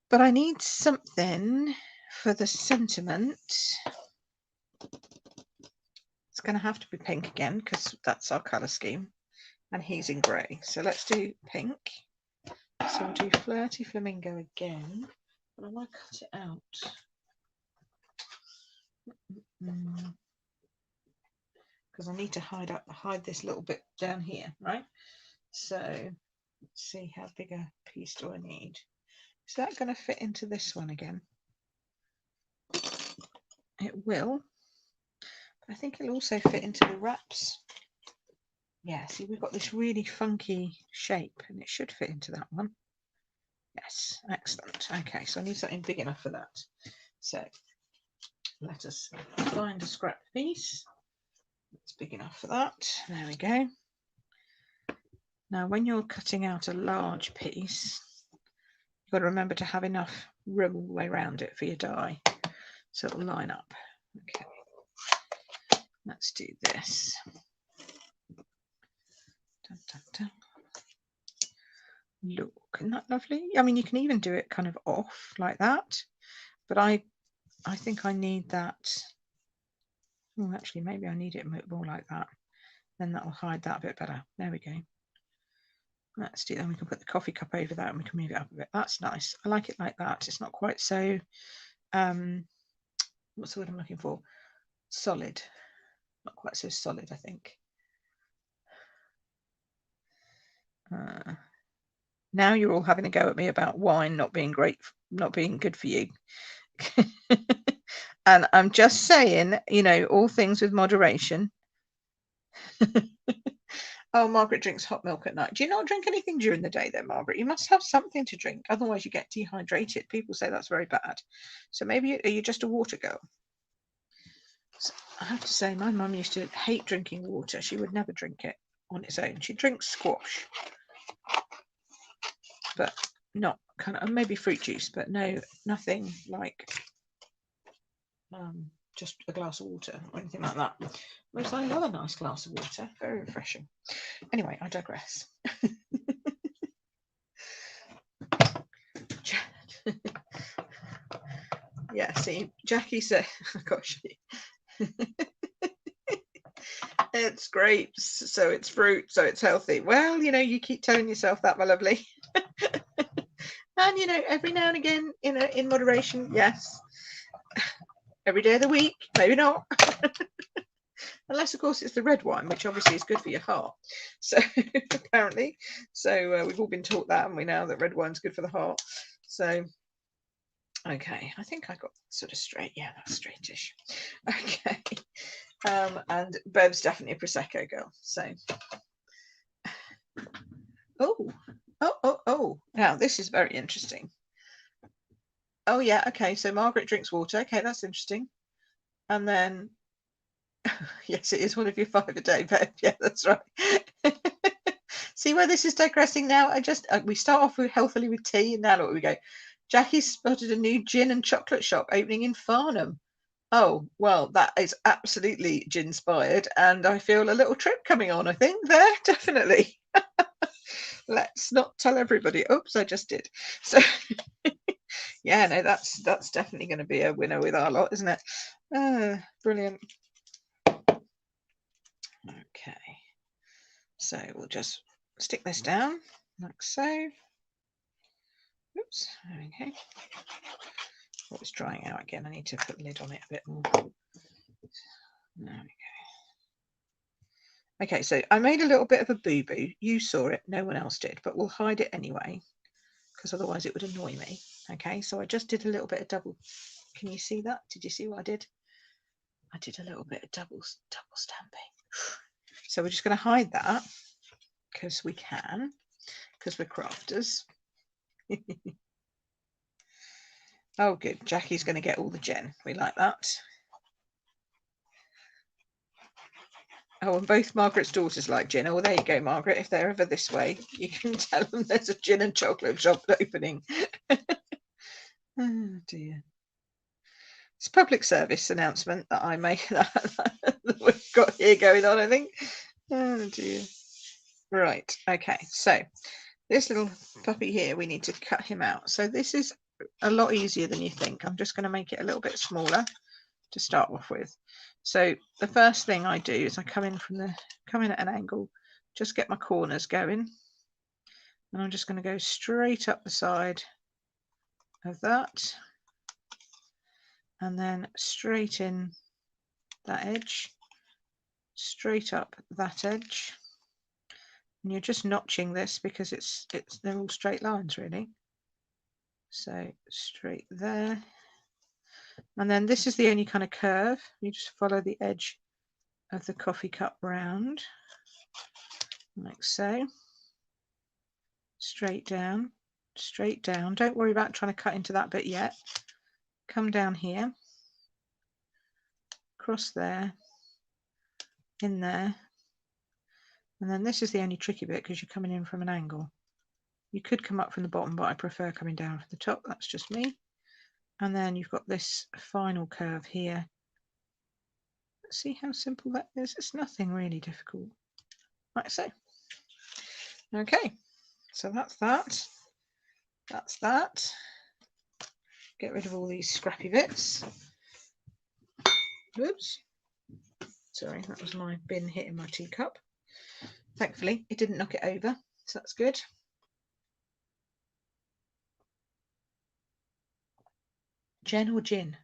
But I need something for the sentiment. It's going to have to be pink again because that's our colour scheme, and he's in grey. So let's do pink. So we'll do Flirty Flamingo again, but I want to cut it out because I need to hide this little bit down here, right? So let's see, how big a piece do I need? Is that going to fit into this one again? It will. I think it'll also fit into the wraps. Yeah, see, we've got this really funky shape and it should fit into that one. Yes, excellent. Okay, so I need something big enough for that. So let us find a scrap piece that's big enough for that. There we go. Now, when you're cutting out a large piece, you've got to remember to have enough room all the way around it for your die, so it'll line up. Okay, let's do this. Dun, dun, dun. Look, isn't that lovely? I mean, you can even do it kind of off like that, but I think I need that. Oh, actually, maybe I need it more like that. Then that'll hide that a bit better. There we go. Let's do that. We can put the coffee cup over that and we can move it up a bit. That's nice. I like it like that. It's not quite so, what's the word I'm looking for? Solid. Not quite so solid, I think. Now you're all having a go at me about wine not being good for you. And I'm just saying, you know, all things with moderation. Oh, Margaret drinks hot milk at night. Do you not drink anything during the day then, Margaret? You must have something to drink, otherwise you get dehydrated. People say that's very bad. So maybe are you just a water girl? So I have to say, my mum used to hate drinking water. She would never drink it on its own. She drinks squash, but not kind of, maybe fruit juice, but no, nothing like just a glass of water or anything like that. Whereas I love a nice glass of water, very refreshing. Anyway, I digress. Yeah, see, Jackie said, oh gosh, it's grapes, so it's fruit, so it's healthy. Well, you know, you keep telling yourself that, my lovely. And you know, every now and again, you know, in moderation, yes. Every day of the week, maybe not. Unless, of course, it's the red wine, which obviously is good for your heart. So apparently, so we've all been taught that, haven't we, now, that red wine's good for the heart. So, okay, I think I got sort of straight. Yeah, that's straightish. Okay, and Bev's definitely a Prosecco girl. So, oh, now this is very interesting. Oh yeah, okay, so Margaret drinks water. Okay, that's interesting. And then, yes, it is one of your 5 a day, Bev. Yeah, that's right. See where this is digressing now? We start off with healthily with tea, and now look where we go. Jackie spotted a new gin and chocolate shop opening in Farnham. Oh, well, that is absolutely gin-inspired, and I feel a little trip coming on, I think, there, definitely. Let's not tell everybody. Oops, I just did. So, yeah, no, that's definitely going to be a winner with our lot, isn't it? Brilliant. Okay, so we'll just stick this down like so. Oops, there we go. Oh, it's drying out again. I need to put the lid on it a bit more. There we go. Okay, so I made a little bit of a boo-boo. You saw it, no one else did, but we'll hide it anyway, because otherwise it would annoy me. Okay, so I just did a little bit of double. Can you see that? Did you see what I did? I did a little bit of double stamping. So we're just going to hide that. because we can, because we're crafters. Oh, good. Jackie's going to get all the gin. We like that. Oh, and both Margaret's daughters like gin. Oh, well, there you go, Margaret. If they're ever this way, you can tell them there's a gin and chocolate shop opening. Oh, dear. It's a public service announcement that I make that we've got here going on, I think. Oh, dear. Right. Okay. So this little puppy here, we need to cut him out. So this is a lot easier than you think. I'm just going to make it a little bit smaller to start off with. So the first thing I do is I come in at an angle, just get my corners going, and I'm just going to go straight up the side of that, and then straight in that edge, straight up that edge, and you're just notching this because they're all straight lines really. So straight there, and then this is the only kind of curve. You just follow the edge of the coffee cup round like so. Straight down, straight down. Don't worry about trying to cut into that bit yet. Come down here, cross there, in there, and then this is the only tricky bit because you're coming in from an angle. You could come up from the bottom, but I prefer coming down from the top. That's just me. And then you've got this final curve here. See how simple that is? It's nothing really difficult. Like so. Okay, so that's that. That's that. Get rid of all these scrappy bits. Oops. Sorry, that was my bin hitting my teacup. Thankfully, it didn't knock it over, so that's good. Jen or gin?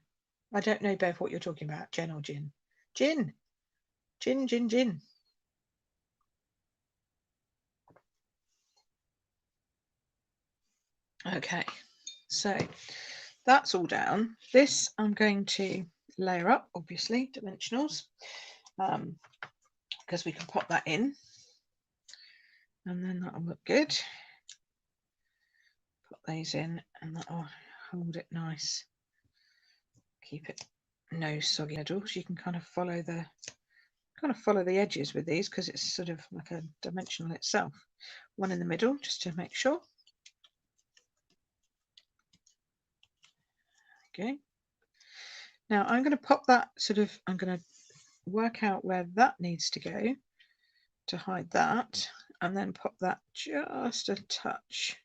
I don't know, Bev, what you're talking about. Jen or gin? Gin. Gin, gin, gin. Okay, so that's all down. This I'm going to layer up, obviously, dimensionals, because we can pop that in, and then that'll look good. Put these in, and that'll hold it nice. Keep it no soggy middles. You can kind of follow the edges with these because it's sort of like a dimensional itself. One in the middle just to make sure. Okay. Now I'm going to pop that I'm going to work out where that needs to go to hide that, and then pop that just a touch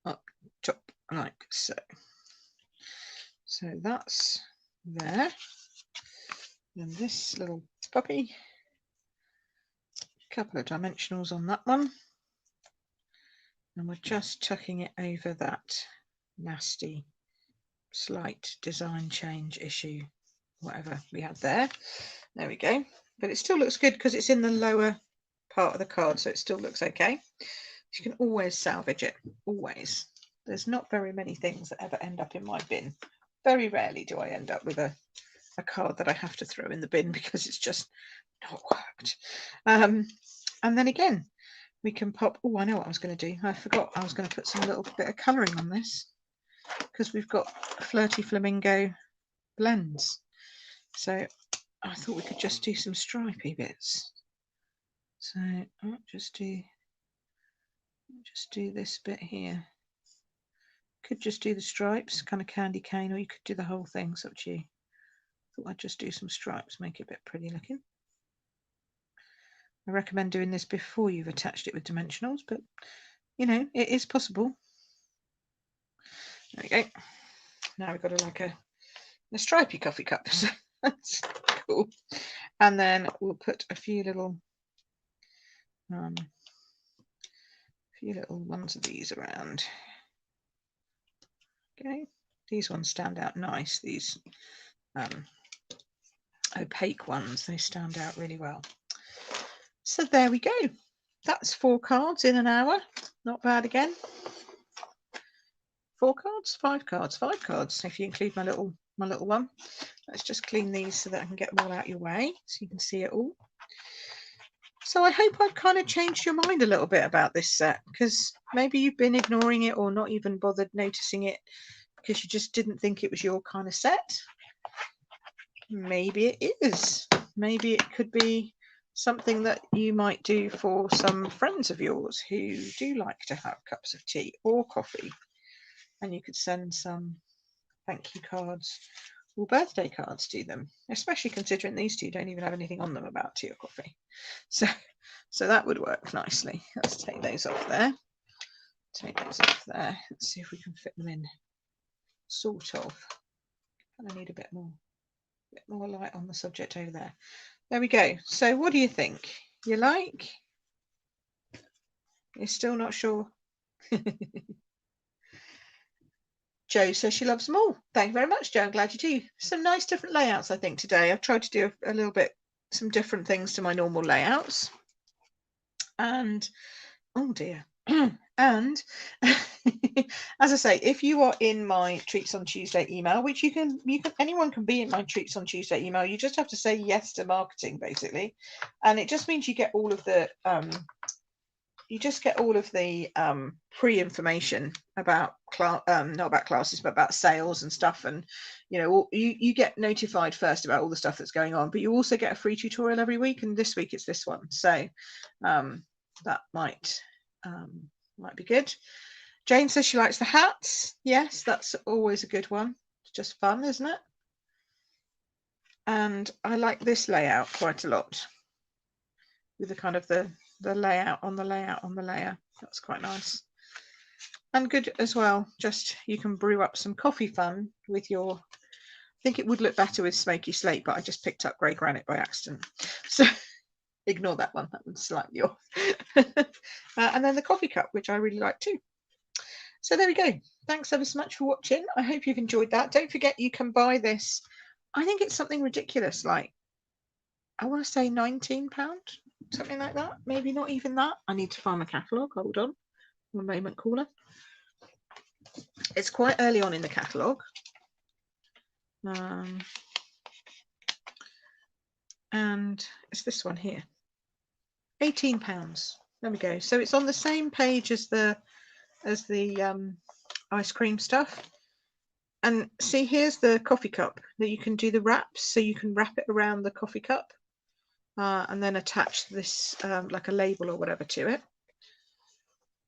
up top like so. So that's there. And this little puppy, a couple of dimensionals on that one, and we're just tucking it over that nasty slight design change issue, whatever we had there. There we go. But it still looks good because it's in the lower part of the card, so it still looks okay. You can always salvage it, always. There's not very many things that ever end up in my bin. Very rarely do I end up with a card that I have to throw in the bin because it's just not worked. And then again, we can pop, oh, I know what I was going to do. I forgot I was going to put some little bit of colouring on this because we've got Flirty Flamingo blends. So I thought we could just do some stripy bits. So I'll just do this bit here. Could just do the stripes, kind of candy cane, or you could do the whole thing. It's up to you. Thought I'd just do some stripes, make it a bit pretty looking. I recommend doing this before you've attached it with dimensionals, but you know, it is possible. There we go. Now we've got a stripy coffee cup. So that's cool. And then we'll put a few little ones of these around. Okay, these ones stand out nice. These opaque ones, they stand out really well. So there we go. That's 4 cards in an hour. Not bad again. 4 cards, 5 cards, 5 cards. If you include my little one. Let's just clean these so that I can get them all out your way so you can see it all. So I hope I've kind of changed your mind a little bit about this set, because maybe you've been ignoring it or not even bothered noticing it because you just didn't think it was your kind of set. Maybe it is. Maybe it could be something that you might do for some friends of yours who do like to have cups of tea or coffee, and you could send some thank you cards or birthday cards to them, especially considering these two don't even have anything on them about tea or coffee. So that would work nicely. Let's take those off there. Take those off there. Let's see if we can fit them in. Sort of. I need a bit more light on the subject over there. There we go. So what do you think? You like? You're still not sure? Jo says she loves them all. Thank you very much, Jo. I'm glad you do. Some nice different layouts, I think, today. I've tried to do a little bit, some different things to my normal layouts. And, oh dear. And as I say, if you are in my Treats on Tuesday email, which anyone can be in my Treats on Tuesday email, you just have to say yes to marketing, basically. And it just means you get all of the pre-information about not about classes, but about sales and stuff. And you get notified first about all the stuff that's going on, but you also get a free tutorial every week, and this week it's this one. So that might be good. Jane says she likes the hats. Yes, that's always a good one. It's just fun, isn't it? And I like this layout quite a lot, with the kind of the layout on the layout on the layer. That's quite nice and good as well. Just you can brew up some coffee fun with your, I think it would look better with smoky slate, but I just picked up grey granite by accident, so ignore that one. That one's slightly off. And then the coffee cup, which I really like too. So there we go. Thanks ever so much for watching. I hope you've enjoyed that. Don't forget you can buy this. I think it's something ridiculous, like I want to say £19, something like that. Maybe not even that. I need to find my catalogue. Hold on. One moment, caller. It's quite early on in the catalogue. And it's this one here. £18. There we go. So it's on the same page as the ice cream stuff. And see, here's the coffee cup that you can do the wraps. So you can wrap it around the coffee cup and then attach this like a label or whatever to it.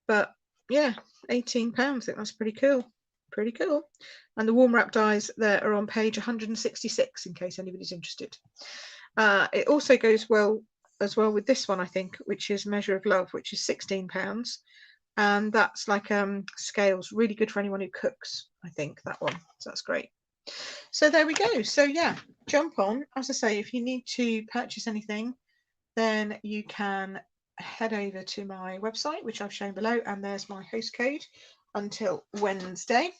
But yeah, £18. I think that's pretty cool. Pretty cool. And the warm wrap dies there are on page 166 in case anybody's interested. It also goes well as well with this one, I think, which is Measure of Love, which is £16. And that's like scales, really good for anyone who cooks, I think, that one. So that's great. So there we go. So yeah, jump on. As I say, if you need to purchase anything, then you can head over to my website, which I've shown below, and there's my host code until Wednesday,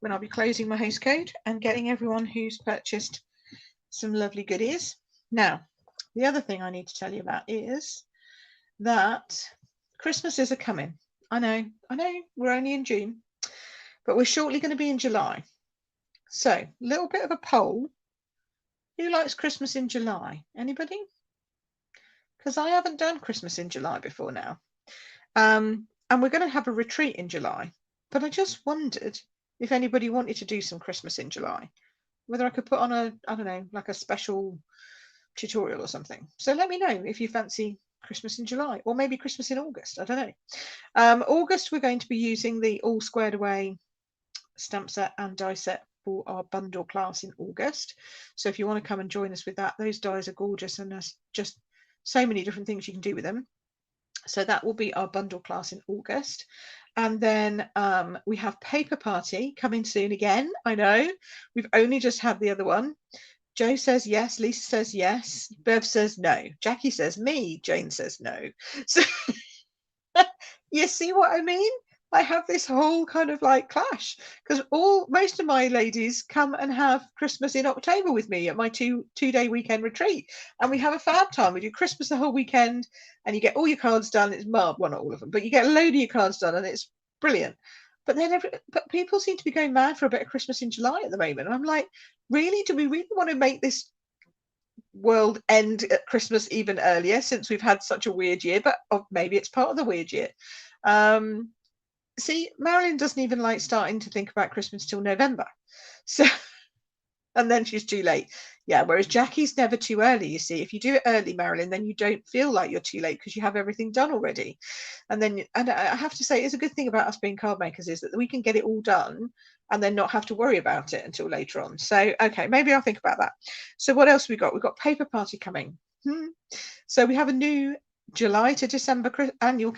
when I'll be closing my host code and getting everyone who's purchased some lovely goodies. Now, the other thing I need to tell you about is that Christmas is a-coming. I know, we're only in June, but we're shortly going to be in July. So, a little bit of a poll. Who likes Christmas in July? Anybody? Because I haven't done Christmas in July before now. And we're going to have a retreat in July. But I just wondered if anybody wanted to do some Christmas in July, whether I could put on I don't know, like a special tutorial or something. So let me know if you fancy Christmas in July, or maybe Christmas in August. I don't know. August, we're going to be using the All Squared Away stamp set and die set for our bundle class in August. So if you want to come and join us with that, those dies are gorgeous, and there's just so many different things you can do with them. So that will be our bundle class in August. And then we have Paper Party coming soon again. I know, we've only just had the other one. Jo says yes, Lisa says yes, Bev says no, Jackie says me, Jane says no. So you see what I mean? I have this whole kind of like clash, because most of my ladies come and have Christmas in October with me at my two-day weekend retreat, and we have a fab time. We do Christmas the whole weekend, and you get all your cards done. It's well, not all of them, but you get a load of your cards done, and it's brilliant. But then but people seem to be going mad for a bit of Christmas in July at the moment. And I'm like, really? Do we really want to make this world end at Christmas even earlier, since we've had such a weird year, but maybe it's part of the weird year. See, Marilyn doesn't even like starting to think about Christmas till November. So, and then she's too late. Yeah, whereas Jackie's never too early, you see. If you do it early, Marilyn, then you don't feel like you're too late because you have everything done already. And I have to say, it's a good thing about us being card makers is that we can get it all done and then not have to worry about it until later on. So, okay, maybe I'll think about that. So what else we got? We've got Paper Party coming. So we have a new July to December annual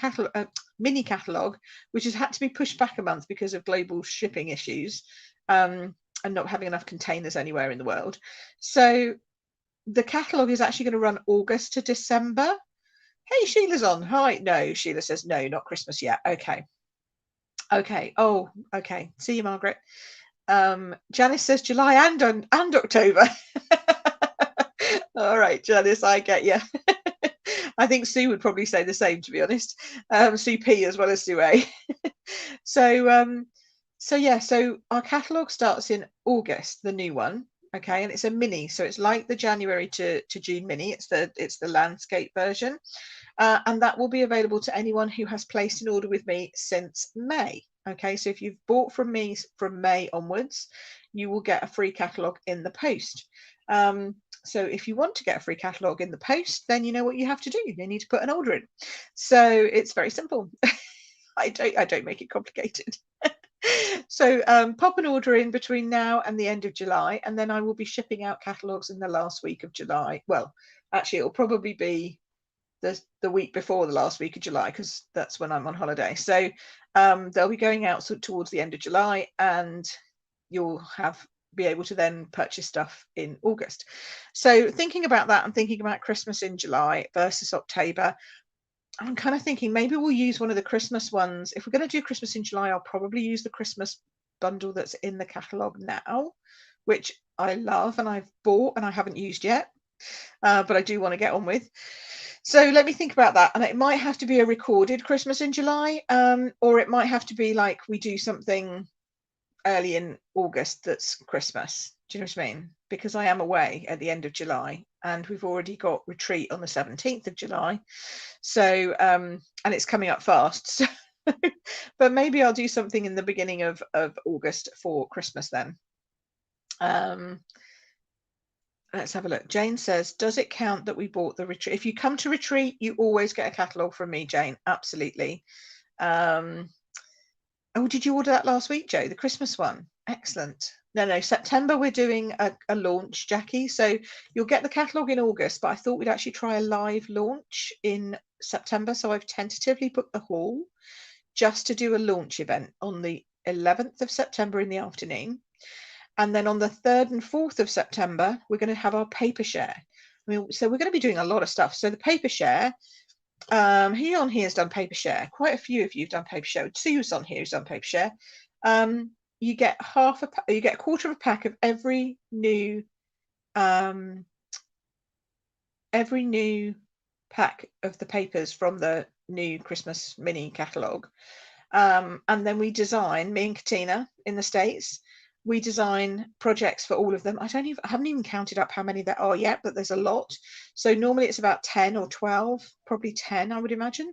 mini catalogue, which has had to be pushed back a month because of global shipping issues. And not having enough containers anywhere in the world. So the catalogue is actually going to run August to December. Hey, Sheila's on. Hi. No, Sheila says no, not Christmas yet. Okay. Oh, okay. See you, Margaret. Janice says July and October. All right, Janice, I get you. I think Sue would probably say the same, to be honest. Sue P as well as Sue A. So yeah, so our catalogue starts in August, the new one, okay, and it's a mini, so it's like the January to June mini. It's the landscape version, and that will be available to anyone who has placed an order with me since May. Okay, so if you've bought from me from May onwards, you will get a free catalogue in the post. So if you want to get a free catalogue in the post, then you know what you have to do. You need to put an order in. So it's very simple. I don't make it complicated. So pop an order in between now and the end of July, and then I will be shipping out catalogues in the last week of July. Well, actually, it'll probably be the week before the last week of July, because that's when I'm on holiday. So they'll be going out towards the end of July, and you'll be able to then purchase stuff in August. So thinking about that, I'm thinking about Christmas in July versus October. I'm kind of thinking maybe we'll use one of the Christmas ones. If we're going to do Christmas in July, I'll probably use the Christmas bundle that's in the catalogue now, which I love and I've bought and I haven't used yet, but I do want to get on with. So let me think about that. And it might have to be a recorded Christmas in July, or it might have to be like we do something early in August that's Christmas. Do you know what I mean? Because I am away at the end of July and we've already got retreat on the 17th of July. So, and it's coming up fast. So, but maybe I'll do something in the beginning of August for Christmas then. Let's have a look. Jane says, does it count that we bought the retreat? If you come to retreat, you always get a catalogue from me, Jane. Absolutely. Oh, did you order that last week, Joe? The Christmas one? Excellent. No, September we're doing a launch, Jackie. So you'll get the catalogue in August, but I thought we'd actually try a live launch in September. So I've tentatively booked the hall just to do a launch event on the 11th of September in the afternoon. And then on the 3rd and 4th of September, we're going to have our paper share. So we're going to be doing a lot of stuff. So the paper share, who on here has done paper share? Quite a few of you have done paper share. Sue's on here who's done paper share. You get a quarter of a pack of every new pack of the papers from the new Christmas mini catalogue. And then we design, me and Katina in the States, we design projects for all of them. I haven't even counted up how many there are yet, but there's a lot. So normally it's about 10 or 12, probably 10, I would imagine.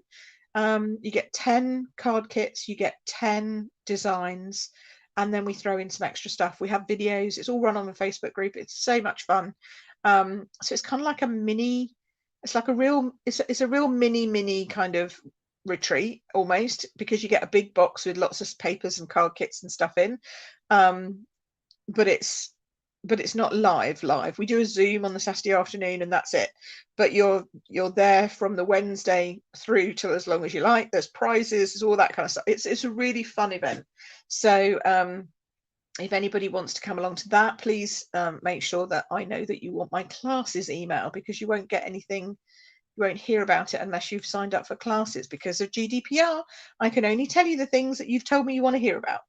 You get 10 card kits, you get 10 designs, and then we throw in some extra stuff. We have videos. It's all run on the Facebook group. It's so much fun. So it's kind of like a mini. It's like a real mini kind of retreat almost, because you get a big box with lots of papers and card kits and stuff in. But it's not live. We do a Zoom on the Saturday afternoon and that's it. But you're there from the Wednesday through till as long as you like. There's prizes, there's all that kind of stuff. It's a really fun event. So if anybody wants to come along to that, please make sure that I know that you want my classes email, because you won't get anything. You won't hear about it unless you've signed up for classes. Because of GDPR, I can only tell you the things that you've told me you want to hear about.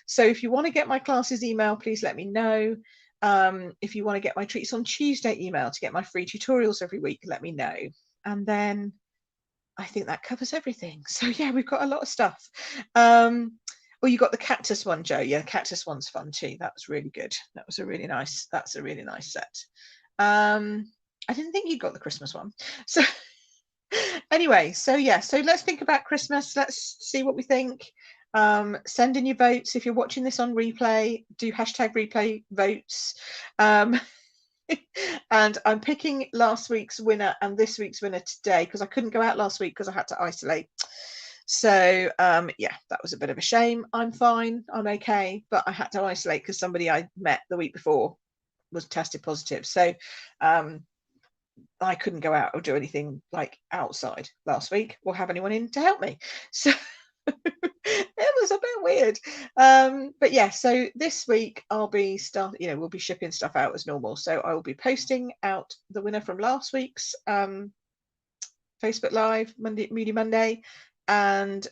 So if you want to get my classes email, please let me know. If you want to get my treats on Tuesday email to get my free tutorials every week, let me know. And then I think that covers everything. So yeah, we've got a lot of stuff. Oh, you got the cactus one, Joe. Yeah, the cactus one's fun too. That was really good. That's a really nice set. I didn't think you got the Christmas one. So anyway, so yeah, so let's think about Christmas. Let's see what we think. Send in your votes. If you're watching this on replay, do #replay votes. And I'm picking last week's winner and this week's winner today because I couldn't go out last week because I had to isolate. So yeah, that was a bit of a shame. I'm fine, I'm okay, but I had to isolate because somebody I met the week before was tested positive. So I couldn't go out or do anything like outside last week or have anyone in to help me. So it was a bit weird. But yeah, so this week I'll be we'll be shipping stuff out as normal. So I will be posting out the winner from last week's Facebook Live, Moody Monday, and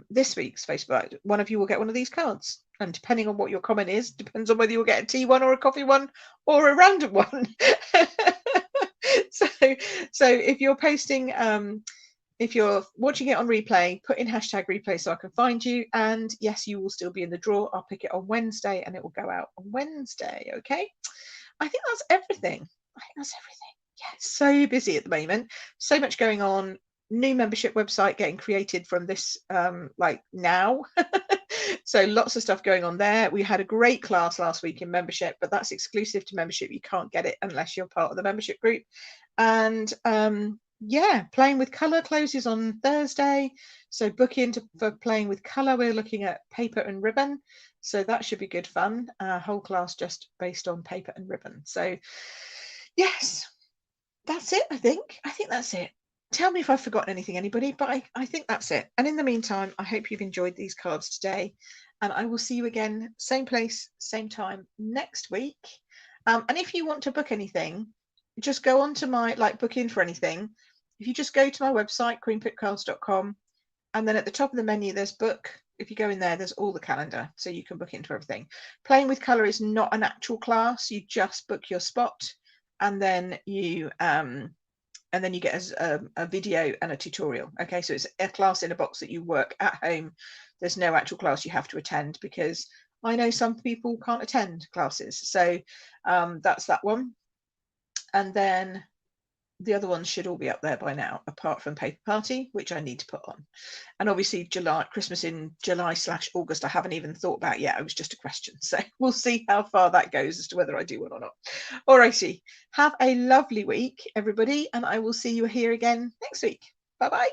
this week's Facebook Live. One of you will get one of these cards. And depending on what your comment is, depends on whether you'll get a tea one or a coffee one or a random one. So if you're posting, if you're watching it on replay, put in #replay so I can find you. And yes, you will still be in the draw. I'll pick it on Wednesday and it will go out on Wednesday. Okay. I think that's everything. Yeah, so busy at the moment. So much going on. New membership website getting created from this like now. So lots of stuff going on there. We had a great class last week in membership, but that's exclusive to membership. You can't get it unless you're part of the membership group. And yeah, playing with colour closes on Thursday. So book in for playing with colour. We're looking at paper and ribbon. So that should be good fun. Whole class just based on paper and ribbon. So yes, that's it. I think that's it. Tell me if I've forgotten anything, anybody, but I think that's it. And in the meantime, I hope you've enjoyed these cards today. And I will see you again, same place, same time next week. And if you want to book anything, just go on to my, book in for anything. If you just go to my website, queenpipcards.com, and then at the top of the menu, there's book. If you go in there, there's all the calendar, so you can book into everything. Playing with colour is not an actual class. You just book your spot, and then you get a video and a tutorial. Okay, so it's a class in a box that you work at home. There's no actual class you have to attend because I know some people can't attend classes. So that's that one. And then the other ones should all be up there by now, apart from Paper Party, which I need to put on. And obviously Christmas in July/August, I haven't even thought about yet. It was just a question. So we'll see how far that goes as to whether I do one or not. All righty. Have a lovely week, everybody. And I will see you here again next week. Bye-bye.